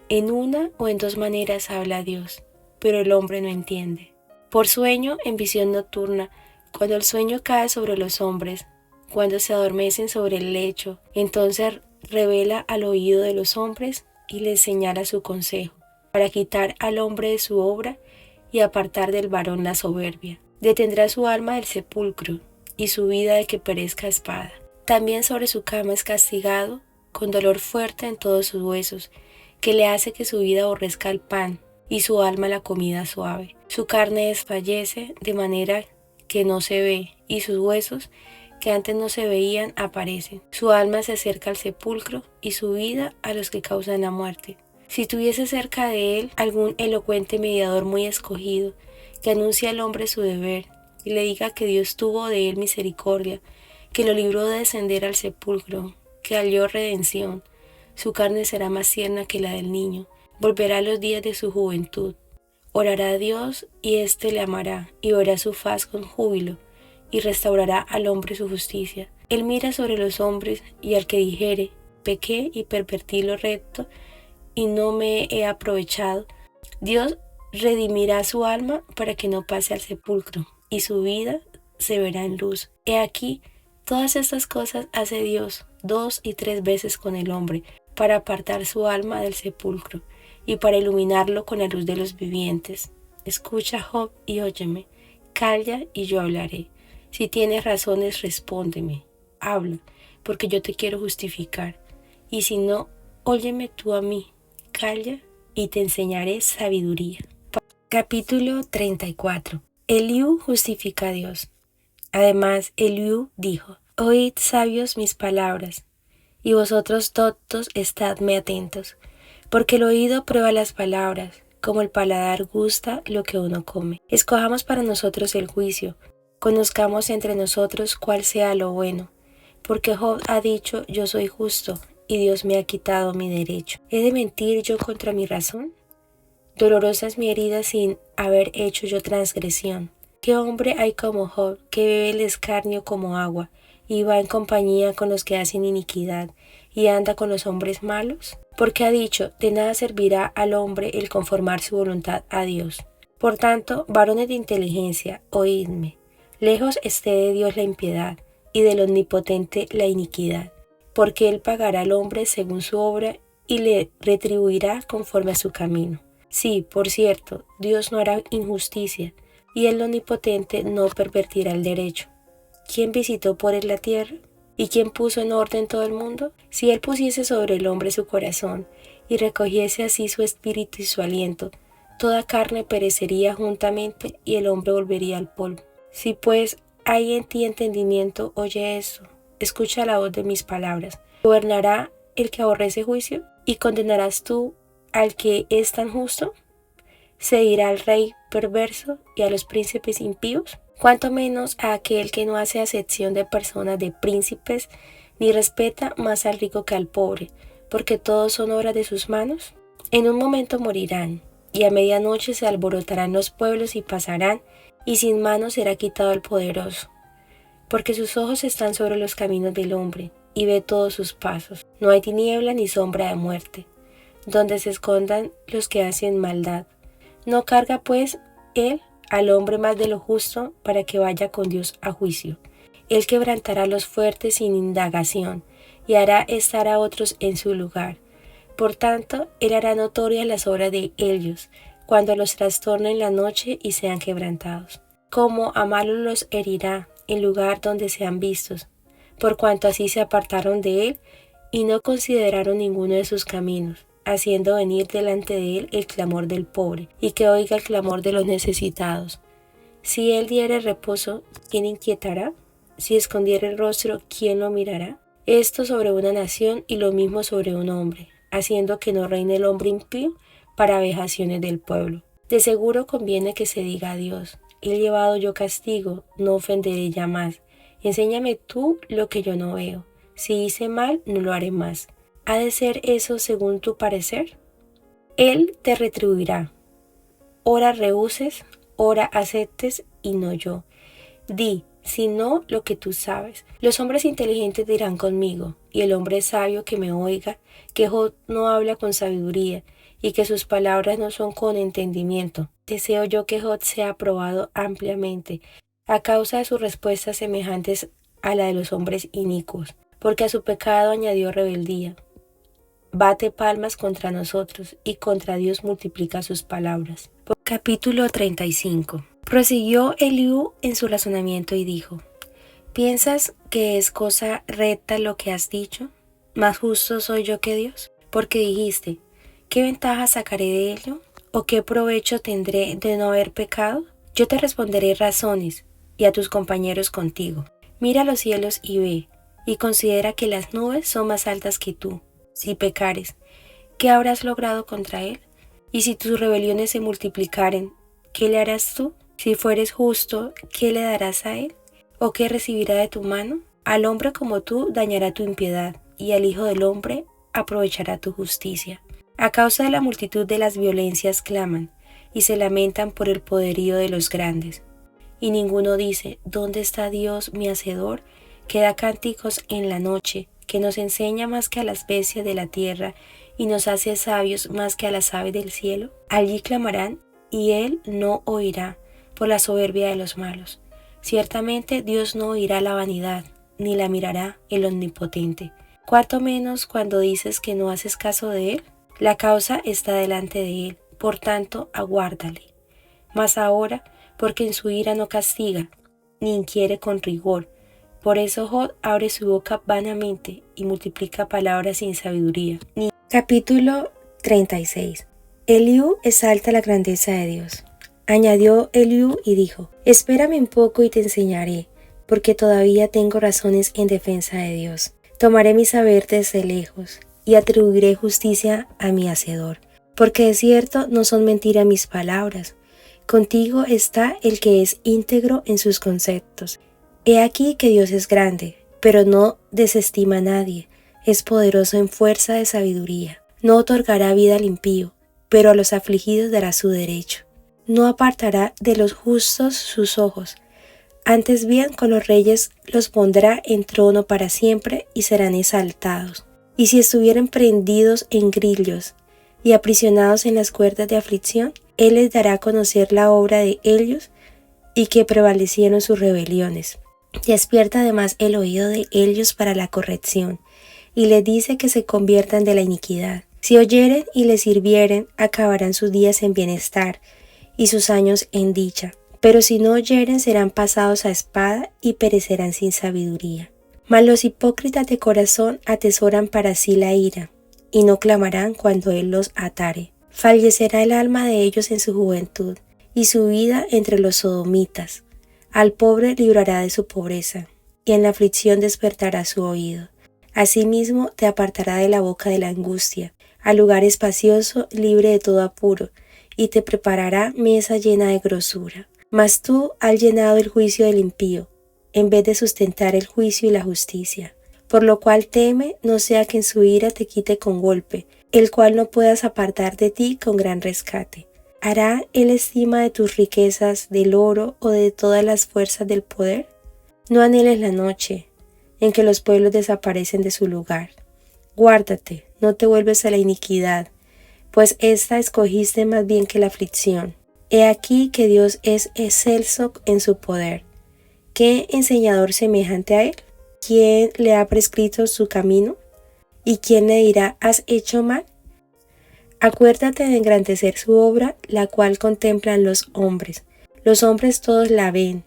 en una o en 2 maneras habla Dios, pero el hombre no entiende. Por sueño, en visión nocturna, cuando el sueño cae sobre los hombres, cuando se adormecen sobre el lecho, entonces revela al oído de los hombres y les señala su consejo, para quitar al hombre de su obra y apartar del varón la soberbia. Detendrá su alma del sepulcro y su vida de que perezca a espada. También sobre su cama es castigado, con dolor fuerte en todos sus huesos, que le hace que su vida aborrezca el pan y su alma la comida suave. Su carne desfallece de manera que no se ve, y sus huesos, que antes no se veían, aparecen. Su alma se acerca al sepulcro y su vida a los que causan la muerte. Si tuviese cerca de él algún elocuente mediador muy escogido, que anuncie al hombre su deber y le diga que Dios tuvo de él misericordia, que lo libró de descender al sepulcro, que halló redención, su carne será más tierna que la del niño, volverá a los días de su juventud. Orará a Dios y éste le amará, y verá su faz con júbilo, y restaurará al hombre su justicia. Él mira sobre los hombres, y al que dijere: pequé y pervertí lo recto, y no me he aprovechado, Dios redimirá su alma para que no pase al sepulcro, y su vida se verá en luz. He aquí, todas estas cosas hace Dios 2 y 3 veces con el hombre, para apartar su alma del sepulcro y para iluminarlo con la luz de los vivientes. Escucha, Job, y óyeme. Calla y yo hablaré. Si tienes razones, respóndeme. Habla, porque yo te quiero justificar. Y si no, óyeme tú a mí. Calla y te enseñaré sabiduría. Capítulo 34. Eliú justifica a Dios. Además, Eliú dijo: Oíd, sabios, mis palabras, y vosotros doctos, estadme atentos, porque el oído prueba las palabras, como el paladar gusta lo que uno come. Escojamos para nosotros el juicio, conozcamos entre nosotros cuál sea lo bueno, porque Job ha dicho: yo soy justo, y Dios me ha quitado mi derecho. ¿He de mentir yo contra mi razón? Dolorosa es mi herida sin haber hecho yo transgresión. ¿Qué hombre hay como Job, que bebe el escarnio como agua, y va en compañía con los que hacen iniquidad, y anda con los hombres malos? Porque ha dicho: de nada servirá al hombre el conformar su voluntad a Dios. Por tanto, varones de inteligencia, oídme. Lejos esté de Dios la impiedad, y del Omnipotente la iniquidad, porque Él pagará al hombre según su obra, y le retribuirá conforme a su camino. Sí, por cierto, Dios no hará injusticia, y el Omnipotente no pervertirá el derecho. ¿Quién visitó por él la tierra? ¿Y quién puso en orden todo el mundo? Si Él pusiese sobre el hombre su corazón, y recogiese así su espíritu y su aliento, toda carne perecería juntamente, y el hombre volvería al polvo. Si pues hay en ti entendimiento, oye esto, escucha la voz de mis palabras. ¿Gobernará el que aborrece juicio? ¿Y condenarás tú al que es tan justo? ¿Se dirá al rey perverso y a los príncipes impíos? Cuanto menos a aquel que no hace acepción de personas, de príncipes, ni respeta más al rico que al pobre, porque todos son obras de sus manos. En un momento morirán, y a medianoche se alborotarán los pueblos y pasarán, y sin mano será quitado el poderoso. Porque sus ojos están sobre los caminos del hombre, y ve todos sus pasos. No hay tiniebla ni sombra de muerte, donde se escondan los que hacen maldad. No carga pues él al hombre más de lo justo, para que vaya con Dios a juicio. Él quebrantará a los fuertes sin indagación, y hará estar a otros en su lugar. Por tanto, Él hará notorias las obras de ellos, cuando los trastorne en la noche y sean quebrantados. Como a malos los herirá en lugar donde sean vistos, por cuanto así se apartaron de Él, y no consideraron ninguno de sus caminos, haciendo venir delante de Él el clamor del pobre, y que oiga el clamor de los necesitados. Si Él diere reposo, ¿quién inquietará? Si escondiere el rostro, ¿quién lo mirará? Esto sobre una nación y lo mismo sobre un hombre, haciendo que no reine el hombre impío para vejaciones del pueblo. De seguro conviene que se diga a Dios: he llevado yo castigo, no ofenderé ya más. Enséñame tú lo que yo no veo. Si hice mal, no lo haré más. ¿Ha de ser eso según tu parecer? Él te retribuirá. Ora rehuses, ora aceptes, y no yo. Di, sino lo que tú sabes. Los hombres inteligentes dirán conmigo, y el hombre sabio que me oiga, que Job no habla con sabiduría, y que sus palabras no son con entendimiento. Deseo yo que Job sea aprobado ampliamente, a causa de sus respuestas semejantes a la de los hombres inicuos, porque a su pecado añadió rebeldía. Bate palmas contra nosotros, y contra Dios multiplica sus palabras. Capítulo 35. Prosiguió Eliú en su razonamiento y dijo: ¿piensas que es cosa recta lo que has dicho? ¿Más justo soy yo que Dios? Porque dijiste: ¿qué ventaja sacaré de ello? ¿O qué provecho tendré de no haber pecado? Yo te responderé razones, y a tus compañeros contigo. Mira los cielos y ve, y considera que las nubes son más altas que tú. Si pecares, ¿qué habrás logrado contra él? Y si tus rebeliones se multiplicaren, ¿qué le harás tú? Si fueres justo, ¿qué le darás a él? ¿O qué recibirá de tu mano? Al hombre como tú dañará tu impiedad, y al Hijo del hombre aprovechará tu justicia. A causa de la multitud de las violencias claman, y se lamentan por el poderío de los grandes. Y ninguno dice: ¿dónde está Dios mi hacedor, que da cánticos en la noche, que nos enseña más que a las bestias de la tierra, y nos hace sabios más que a las aves del cielo? Allí clamarán, y Él no oirá, por la soberbia de los malos. Ciertamente Dios no oirá la vanidad, ni la mirará el Omnipotente. ¿Cuánto menos cuando dices que no haces caso de él? La causa está delante de él, por tanto, aguárdale. Mas ahora, porque en su ira no castiga, ni inquiere con rigor. Por eso Job abre su boca vanamente y multiplica palabras sin sabiduría. Capítulo 36. Eliú exalta la grandeza de Dios. Añadió Eliú y dijo: Espérame un poco y te enseñaré, porque todavía tengo razones en defensa de Dios. Tomaré mi saber desde lejos y atribuiré justicia a mi Hacedor, porque de cierto no son mentira mis palabras. Contigo está el que es íntegro en sus conceptos. He aquí que Dios es grande, pero no desestima a nadie, es poderoso en fuerza de sabiduría. No otorgará vida al impío, pero a los afligidos dará su derecho. No apartará de los justos sus ojos. Antes bien, con los reyes los pondrá en trono para siempre y serán exaltados. Y si estuvieran prendidos en grillos y aprisionados en las cuerdas de aflicción, Él les dará a conocer la obra de ellos y que prevalecieron sus rebeliones. Despierta además el oído de ellos para la corrección, y les dice que se conviertan de la iniquidad. Si oyeren y les sirvieren, acabarán sus días en bienestar y sus años en dicha. Pero si no oyeren, serán pasados a espada y perecerán sin sabiduría. Mas los hipócritas de corazón atesoran para sí la ira, y no clamarán cuando Él los atare. Fallecerá el alma de ellos en su juventud, y su vida entre los sodomitas. Al pobre librará de su pobreza, y en la aflicción despertará su oído. Asimismo te apartará de la boca de la angustia, al lugar espacioso, libre de todo apuro, y te preparará mesa llena de grosura. Mas tú has llenado el juicio del impío, en vez de sustentar el juicio y la justicia. Por lo cual teme, no sea que en su ira te quite con golpe, el cual no puedas apartar de ti con gran rescate. ¿Hará él estima de tus riquezas, del oro o de todas las fuerzas del poder? No anheles la noche, en que los pueblos desaparecen de su lugar. Guárdate, no te vuelves a la iniquidad, pues esta escogiste más bien que la aflicción. He aquí que Dios es excelso en su poder. ¿Qué enseñador semejante a él? ¿Quién le ha prescrito su camino? ¿Y quién le dirá, has hecho mal? Acuérdate de engrandecer su obra, la cual contemplan los hombres. Los hombres todos la ven,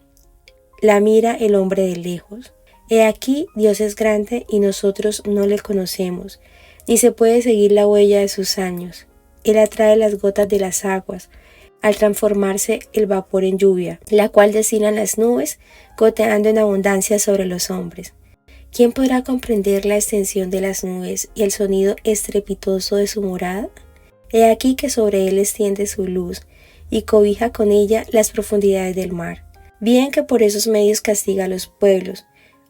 la mira el hombre de lejos. He aquí, Dios es grande y nosotros no le conocemos, ni se puede seguir la huella de sus años. Él atrae las gotas de las aguas, al transformarse el vapor en lluvia, la cual destilan las nubes, goteando en abundancia sobre los hombres. ¿Quién podrá comprender la extensión de las nubes y el sonido estrepitoso de su morada? He aquí que sobre él extiende su luz, y cobija con ella las profundidades del mar. Bien que por esos medios castiga a los pueblos,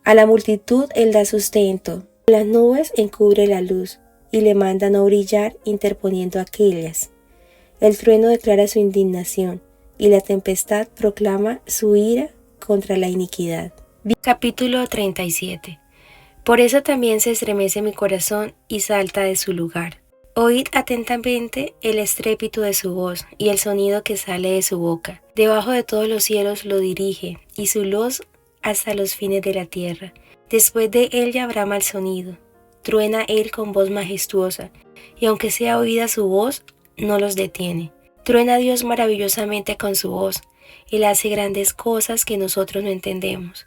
a la multitud él da sustento, las nubes encubre la luz, y le manda no brillar interponiendo aquellas. El trueno declara su indignación, y la tempestad proclama su ira contra la iniquidad. Capítulo 37. Por eso también se estremece mi corazón y salta de su lugar. Oíd atentamente el estrépito de su voz y el sonido que sale de su boca. Debajo de todos los cielos lo dirige, y su luz hasta los fines de la tierra. Después de él ya brama el sonido. Truena él con voz majestuosa, y aunque sea oída su voz, no los detiene. Truena Dios maravillosamente con su voz. Él hace grandes cosas que nosotros no entendemos.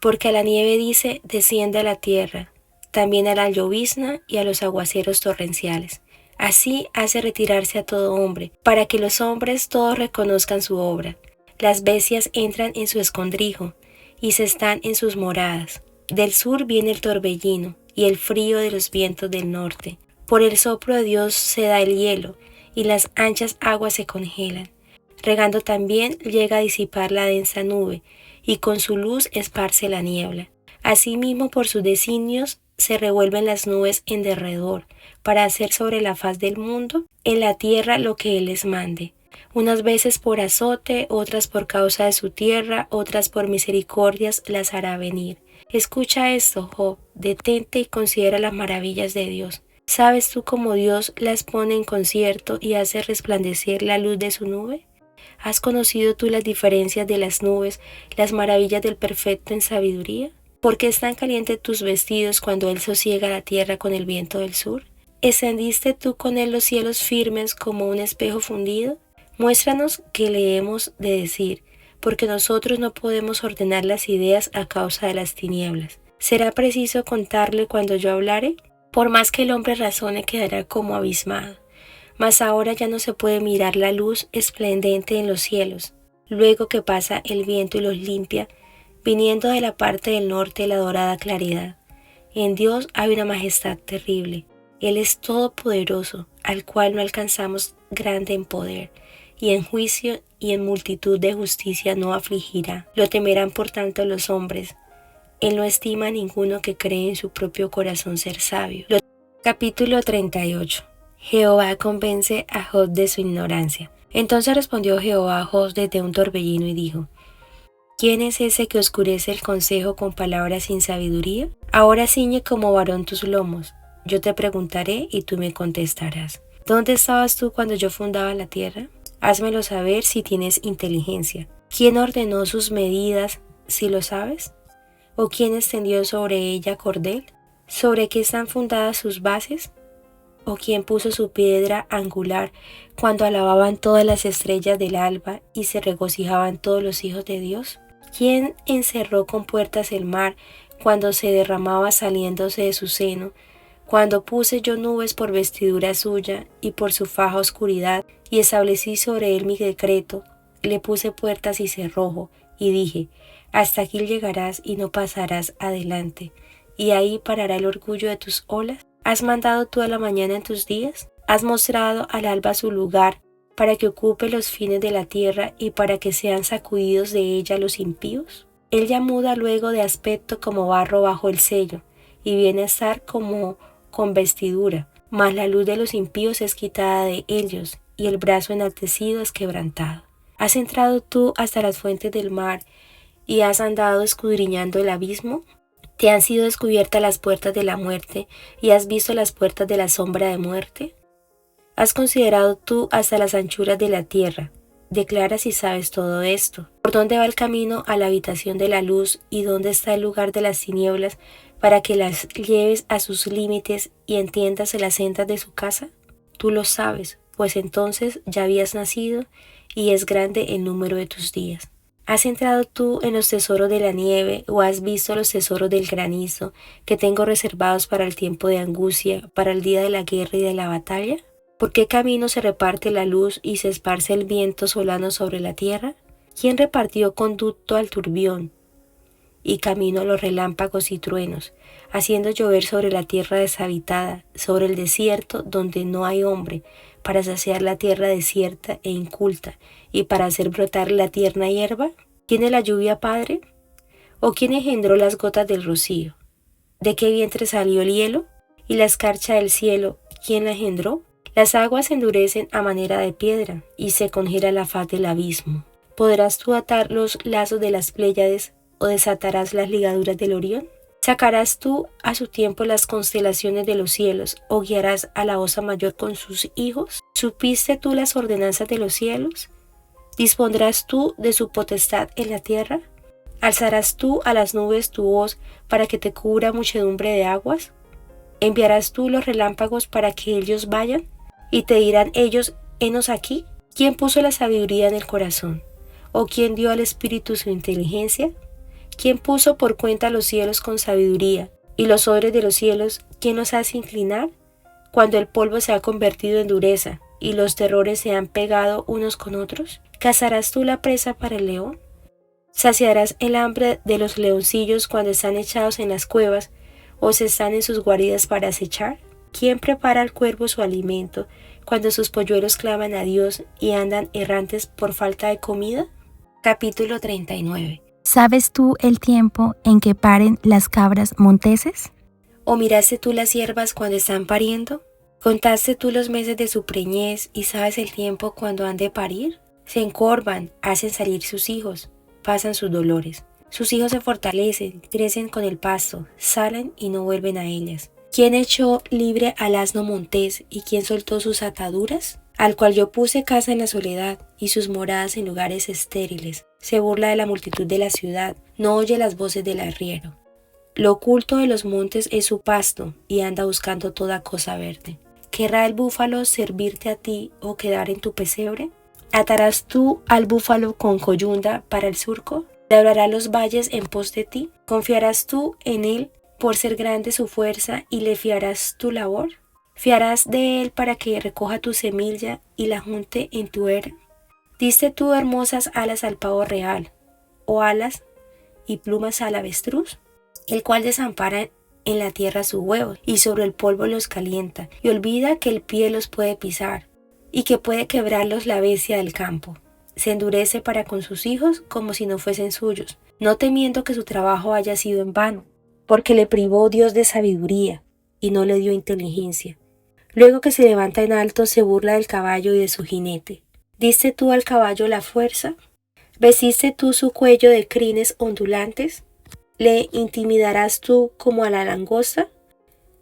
Porque a la nieve dice, desciende a la tierra, también a la llovizna y a los aguaceros torrenciales. Así hace retirarse a todo hombre, para que los hombres todos reconozcan su obra. Las bestias entran en su escondrijo, y se están en sus moradas. Del sur viene el torbellino, y el frío de los vientos del norte. Por el soplo de Dios se da el hielo, y las anchas aguas se congelan. Regando también llega a disipar la densa nube, y con su luz esparce la niebla. Asimismo por sus designios se revuelven las nubes en derredor, para hacer sobre la faz del mundo, en la tierra lo que Él les mande. Unas veces por azote, otras por causa de su tierra, otras por misericordias las hará venir. Escucha esto, Job, detente y considera las maravillas de Dios. ¿Sabes tú cómo Dios las pone en concierto y hace resplandecer la luz de su nube? ¿Has conocido tú las diferencias de las nubes, las maravillas del perfecto en sabiduría? ¿Por qué están calientes tus vestidos cuando Él sosiega la tierra con el viento del sur? ¿Extendiste tú con Él los cielos firmes como un espejo fundido? Muéstranos qué le hemos de decir, porque nosotros no podemos ordenar las ideas a causa de las tinieblas. ¿Será preciso contarle cuando yo hablare? Por más que el hombre razone, quedará como abismado. Mas ahora ya no se puede mirar la luz esplendente en los cielos, luego que pasa el viento y los limpia, viniendo de la parte del norte la dorada claridad. En Dios hay una majestad terrible. Él es todopoderoso, al cual no alcanzamos grande en poder, y en juicio y en multitud de justicia no afligirá. Lo temerán por tanto los hombres. Él no estima a ninguno que cree en su propio corazón ser sabio. Capítulo 38. Jehová convence a Job de su ignorancia. Entonces respondió Jehová a Job desde un torbellino y dijo: ¿Quién es ese que oscurece el consejo con palabras sin sabiduría? Ahora ciñe como varón tus lomos. Yo te preguntaré y tú me contestarás. ¿Dónde estabas tú cuando yo fundaba la tierra? Házmelo saber si tienes inteligencia. ¿Quién ordenó sus medidas, si lo sabes? ¿O quién extendió sobre ella cordel? ¿Sobre qué están fundadas sus bases? ¿O quién puso su piedra angular cuando alababan todas las estrellas del alba y se regocijaban todos los hijos de Dios? ¿Quién encerró con puertas el mar cuando se derramaba saliéndose de su seno? Cuando puse yo nubes por vestidura suya y por su faja oscuridad, y establecí sobre él mi decreto, le puse puertas y cerrojo, y dije: hasta aquí llegarás y no pasarás adelante, y ahí parará el orgullo de tus olas. ¿Has mandado tú a la mañana en tus días? ¿Has mostrado al alba su lugar, para que ocupe los fines de la tierra y para que sean sacudidos de ella los impíos? Él ya muda luego de aspecto como barro bajo el sello, y viene a estar como con vestidura, mas la luz de los impíos es quitada de ellos, y el brazo enaltecido es quebrantado. ¿Has entrado tú hasta las fuentes del mar, y has andado escudriñando el abismo? ¿Te han sido descubiertas las puertas de la muerte, y has visto las puertas de la sombra de muerte? ¿Has considerado tú hasta las anchuras de la tierra? Declara si sabes todo esto. ¿Por dónde va el camino a la habitación de la luz, y dónde está el lugar de las tinieblas, para que las lleves a sus límites y entiendas las sendas de su casa? Tú lo sabes, pues entonces ya habías nacido, y es grande el número de tus días. ¿Has entrado tú en los tesoros de la nieve, o has visto los tesoros del granizo, que tengo reservados para el tiempo de angustia, para el día de la guerra y de la batalla? ¿Por qué camino se reparte la luz y se esparce el viento solano sobre la tierra? ¿Quién repartió conducto al turbión y camino a los relámpagos y truenos, haciendo llover sobre la tierra deshabitada, sobre el desierto donde no hay hombre, para saciar la tierra desierta e inculta, y para hacer brotar la tierna hierba? ¿Quién es la lluvia padre? ¿O quién engendró las gotas del rocío? ¿De qué vientre salió el hielo? ¿Y la escarcha del cielo, quién la engendró? Las aguas se endurecen a manera de piedra, y se congela la faz del abismo. ¿Podrás tú atar los lazos de las Pléyades, o desatarás las ligaduras del Orión? ¿Sacarás tú a su tiempo las constelaciones de los cielos, o guiarás a la osa mayor con sus hijos? ¿Supiste tú las ordenanzas de los cielos? ¿Dispondrás tú de su potestad en la tierra? ¿Alzarás tú a las nubes tu voz para que te cubra muchedumbre de aguas? ¿Enviarás tú los relámpagos para que ellos vayan? ¿Y te dirán ellos: henos aquí? ¿Quién puso la sabiduría en el corazón? ¿O quién dio al espíritu su inteligencia? ¿Quién puso por cuenta los cielos con sabiduría? ¿Y los odres de los cielos, quién los hace inclinar? Cuando el polvo se ha convertido en dureza, y los terrores se han pegado unos con otros, ¿cazarás tú la presa para el león? ¿Saciarás el hambre de los leoncillos cuando están echados en las cuevas, o se están en sus guaridas para acechar? ¿Quién prepara al cuervo su alimento, cuando sus polluelos claman a Dios y andan errantes por falta de comida? Capítulo 39. ¿Sabes tú el tiempo en que paren las cabras monteses? ¿O miraste tú las hierbas cuando están pariendo? ¿Contaste tú los meses de su preñez y sabes el tiempo cuando han de parir? Se encorvan, hacen salir sus hijos, pasan sus dolores. Sus hijos se fortalecen, crecen con el pasto, salen y no vuelven a ellas. ¿Quién echó libre al asno montés y quién soltó sus ataduras? Al cual yo puse casa en la soledad y sus moradas en lugares estériles. Se burla de la multitud de la ciudad, no oye las voces del arriero. Lo oculto de los montes es su pasto, y anda buscando toda cosa verde. ¿Querrá el búfalo servirte a ti o quedar en tu pesebre? ¿Atarás tú al búfalo con coyunda para el surco? ¿Labrará los valles en pos de ti? ¿Confiarás tú en él por ser grande su fuerza y le fiarás tu labor? ¿Fiarás de él para que recoja tu semilla y la junte en tu era? ¿Diste tú hermosas alas al pavo real, o alas y plumas al avestruz, el cual desampara en la tierra sus huevos y sobre el polvo los calienta, y olvida que el pie los puede pisar, y que puede quebrarlos la bestia del campo? Se endurece para con sus hijos como si no fuesen suyos, no temiendo que su trabajo haya sido en vano, porque le privó Dios de sabiduría, y no le dio inteligencia. Luego que se levanta en alto, se burla del caballo y de su jinete. ¿Diste tú al caballo la fuerza? ¿Vestiste tú su cuello de crines ondulantes? ¿Le intimidarás tú como a la langosta?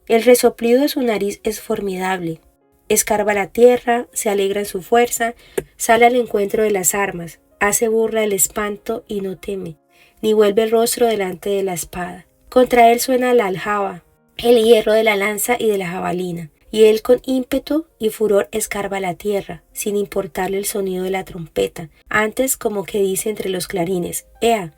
El resoplido de su nariz es formidable. Escarba la tierra, se alegra en su fuerza, sale al encuentro de las armas, hace burla el espanto y no teme, ni vuelve el rostro delante de la espada. Contra él suena la aljaba, el hierro de la lanza y de la jabalina, y él con ímpetu y furor escarba la tierra, sin importarle el sonido de la trompeta, antes como que dice entre los clarines, ¡Ea!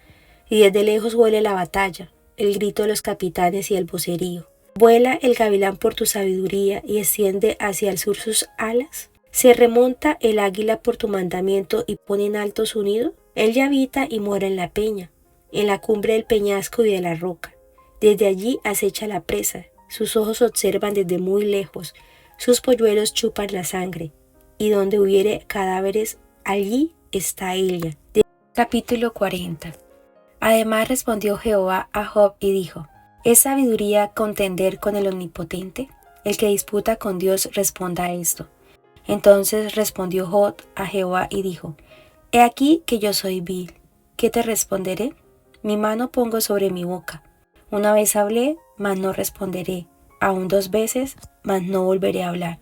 Y desde lejos huele la batalla, el grito de los capitanes y el vocerío. ¿Vuela el gavilán por tu sabiduría y extiende hacia el sur sus alas? ¿Se remonta el águila por tu mandamiento y pone en alto su nido? Él ya habita y mora en la peña, en la cumbre del peñasco y de la roca. Desde allí acecha la presa, sus ojos observan desde muy lejos, sus polluelos chupan la sangre, y donde hubiere cadáveres, allí está ella. Capítulo 40. Además respondió Jehová a Job y dijo: ¿Es sabiduría contender con el Omnipotente? El que disputa con Dios responda a esto. Entonces respondió Job a Jehová y dijo: He aquí que yo soy vil. ¿Qué te responderé? Mi mano pongo sobre mi boca. Una vez hablé, mas no responderé. Aún 2 veces, mas no volveré a hablar.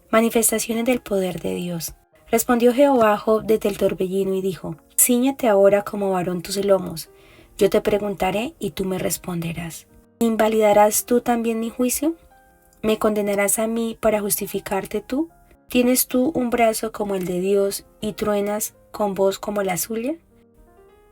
Manifestaciones del poder de Dios. Respondió Jehová a Job desde el torbellino y dijo: Cíñete ahora como varón tus lomos. Yo te preguntaré y tú me responderás. ¿Invalidarás tú también mi juicio? ¿Me condenarás a mí para justificarte tú? ¿Tienes tú un brazo como el de Dios y truenas con voz como la suya?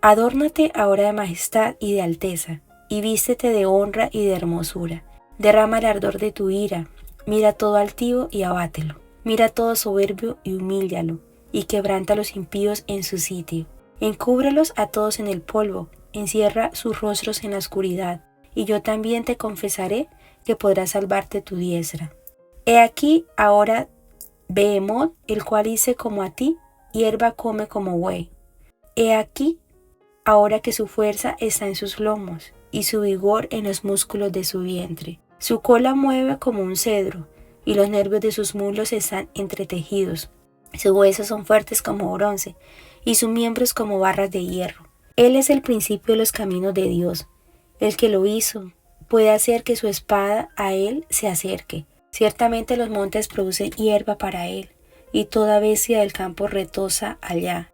Adórnate ahora de majestad y de alteza, y vístete de honra y de hermosura. Derrama el ardor de tu ira, mira todo altivo y abátelo. Mira todo soberbio y humíllalo, y quebranta a los impíos en su sitio. Encúbrelos a todos en el polvo, encierra sus rostros en la oscuridad, y yo también te confesaré que podrás salvarte tu diestra. He aquí ahora Behemoth, el cual hice como a ti, hierba come como buey. He aquí ahora que su fuerza está en sus lomos, y su vigor en los músculos de su vientre. Su cola mueve como un cedro, y los nervios de sus muslos están entretejidos. Sus huesos son fuertes como bronce, y sus miembros como barras de hierro. Él es el principio de los caminos de Dios. El que lo hizo puede hacer que su espada a él se acerque. Ciertamente los montes producen hierba para él, y toda bestia del campo retosa allá.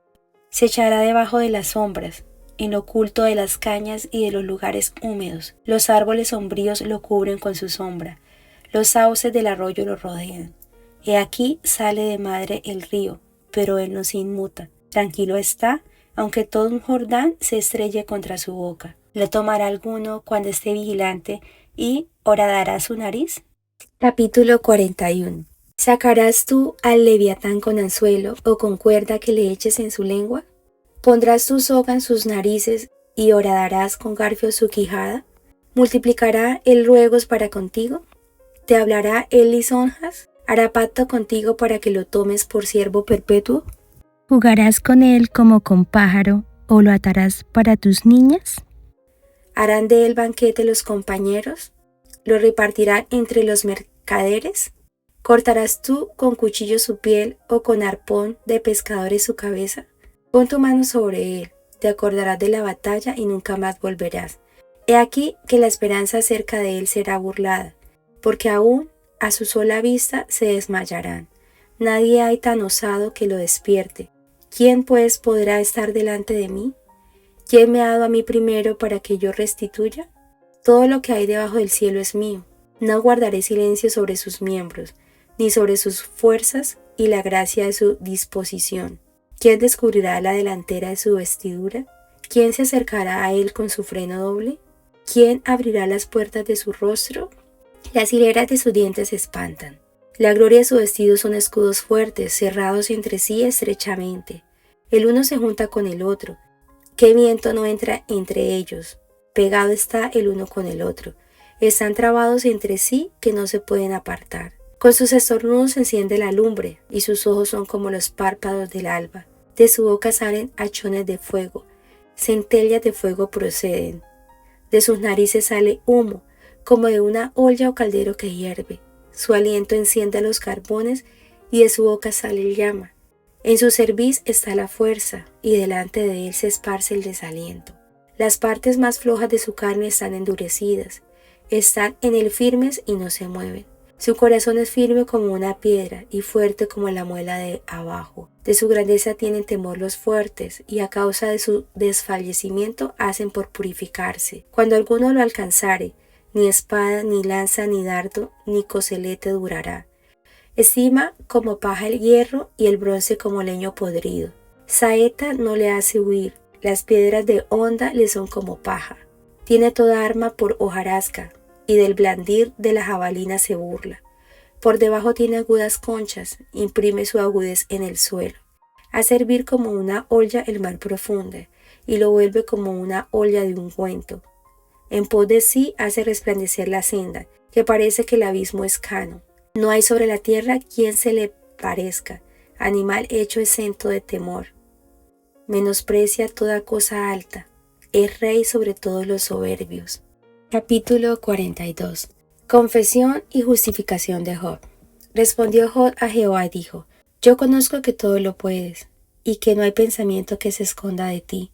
Se echará debajo de las sombras, en lo oculto de las cañas y de los lugares húmedos. Los árboles sombríos lo cubren con su sombra. Los sauces del arroyo lo rodean. He aquí sale de madre el río, pero él no se inmuta. Tranquilo está, aunque todo un Jordán se estrelle contra su boca. ¿Le tomará alguno cuando esté vigilante y horadará su nariz? Capítulo 41. ¿Sacarás tú al leviatán con anzuelo o con cuerda que le eches en su lengua? ¿Pondrás tu soga en sus narices y horadarás con garfio su quijada? ¿Multiplicará él ruegos para contigo? ¿Te hablará él lisonjas? ¿Hará pacto contigo para que lo tomes por siervo perpetuo? ¿Jugarás con él como con pájaro o lo atarás para tus niñas? ¿Harán de él banquete los compañeros? ¿Lo repartirán entre los mercaderes? ¿Cortarás tú con cuchillo su piel o con arpón de pescadores su cabeza? Pon tu mano sobre él, te acordarás de la batalla y nunca más volverás. He aquí que la esperanza acerca de él será burlada, porque aún a su sola vista se desmayarán. Nadie hay tan osado que lo despierte. ¿Quién pues podrá estar delante de mí? ¿Quién me ha dado a mí primero para que yo restituya? Todo lo que hay debajo del cielo es mío. No guardaré silencio sobre sus miembros, ni sobre sus fuerzas y la gracia de su disposición. ¿Quién descubrirá la delantera de su vestidura? ¿Quién se acercará a él con su freno doble? ¿Quién abrirá las puertas de su rostro? Las hileras de sus dientes se espantan. La gloria de su vestido son escudos fuertes, cerrados entre sí estrechamente. El uno se junta con el otro. ¿Qué viento no entra entre ellos? Pegado está el uno con el otro. Están trabados entre sí que no se pueden apartar. Con sus estornudos se enciende la lumbre, y sus ojos son como los párpados del alba. De su boca salen hachones de fuego, centellas de fuego proceden. De sus narices sale humo, como de una olla o caldero que hierve. Su aliento enciende los carbones, y de su boca sale llama. En su cerviz está la fuerza, y delante de él se esparce el desaliento. Las partes más flojas de su carne están endurecidas, están en él firmes y no se mueven. Su corazón es firme como una piedra y fuerte como la muela de abajo. De su grandeza tienen temor los fuertes, y a causa de su desfallecimiento hacen por purificarse. Cuando alguno lo alcanzare, ni espada, ni lanza, ni dardo, ni coselete durará. Estima como paja el hierro y el bronce como leño podrido. Saeta no le hace huir, las piedras de honda le son como paja. Tiene toda arma por hojarasca, y del blandir de la jabalina se burla. Por debajo tiene agudas conchas, imprime su agudez en el suelo. Hace hervir como una olla el mar profundo, y lo vuelve como una olla de ungüento. En pos de sí hace resplandecer la senda, que parece que el abismo es cano. No hay sobre la tierra quien se le parezca, animal hecho exento de temor. Menosprecia toda cosa alta, es rey sobre todos los soberbios. Capítulo 42. Confesión y justificación de Job. Respondió Job a Jehová y dijo: Yo conozco que todo lo puedes, y que no hay pensamiento que se esconda de ti.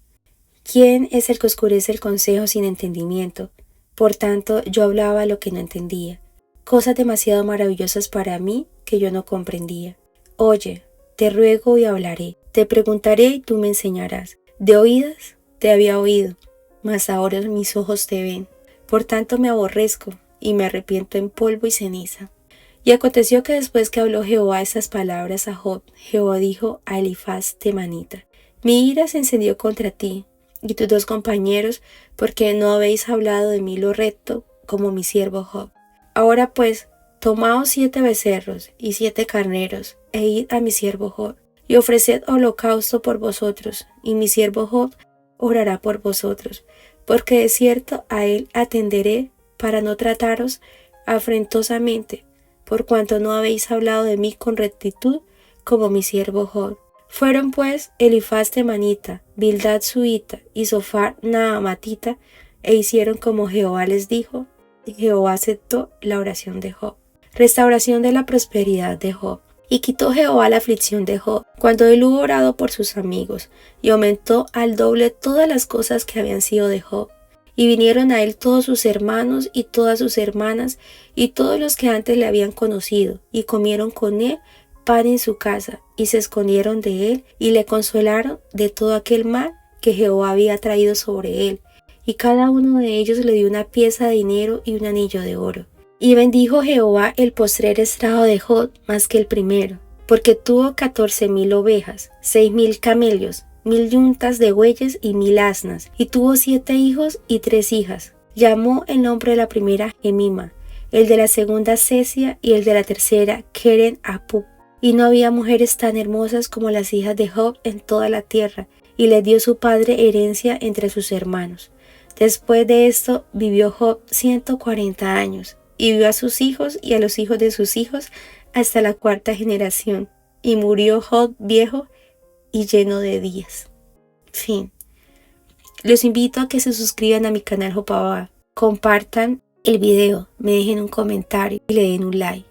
¿Quién es el que oscurece el consejo sin entendimiento? Por tanto, yo hablaba lo que no entendía, cosas demasiado maravillosas para mí que yo no comprendía. Oye, te ruego y hablaré, te preguntaré y tú me enseñarás. De oídas te había oído, mas ahora mis ojos te ven. Por tanto me aborrezco y me arrepiento en polvo y ceniza. Y aconteció que después que habló Jehová estas palabras a Job, Jehová dijo a Elifaz temanita: Mi ira se encendió contra ti y tus dos compañeros, porque no habéis hablado de mí lo recto, como mi siervo Job. Ahora pues, tomaos 7 becerros y 7 carneros, e id a mi siervo Job, y ofreced holocausto por vosotros, y mi siervo Job orará por vosotros, porque de cierto a él atenderé para no trataros afrentosamente, por cuanto no habéis hablado de mí con rectitud, como mi siervo Job. Fueron pues Elifaz temanita, Bildad suita y Zophar naamatita, e hicieron como Jehová les dijo, y Jehová aceptó la oración de Job. Restauración de la prosperidad de Job. Y quitó Jehová la aflicción de Job, cuando él hubo orado por sus amigos, y aumentó al doble todas las cosas que habían sido de Job. Y vinieron a él todos sus hermanos y todas sus hermanas, y todos los que antes le habían conocido, y comieron con él pan en su casa, y se escondieron de él, y le consolaron de todo aquel mal que Jehová había traído sobre él. Y cada uno de ellos le dio una pieza de dinero y un anillo de oro. Y bendijo Jehová el postrer estrado de Job más que el primero, porque tuvo 14,000 ovejas, 6,000 camellos, 1,000 yuntas de bueyes y 1,000 asnas, y tuvo 7 hijos y 3 hijas. Llamó el nombre de la primera Jemima, el de la segunda Cesia y el de la tercera Keren Apuk. Y no había mujeres tan hermosas como las hijas de Job en toda la tierra, y les dio su padre herencia entre sus hermanos. Después de esto vivió Job 140 años. Y vio a sus hijos y a los hijos de sus hijos hasta la 4ª generación. Y murió Job viejo y lleno de días. Fin. Los invito a que se suscriban a mi canal Jopabá, compartan el video, me dejen un comentario y le den un like.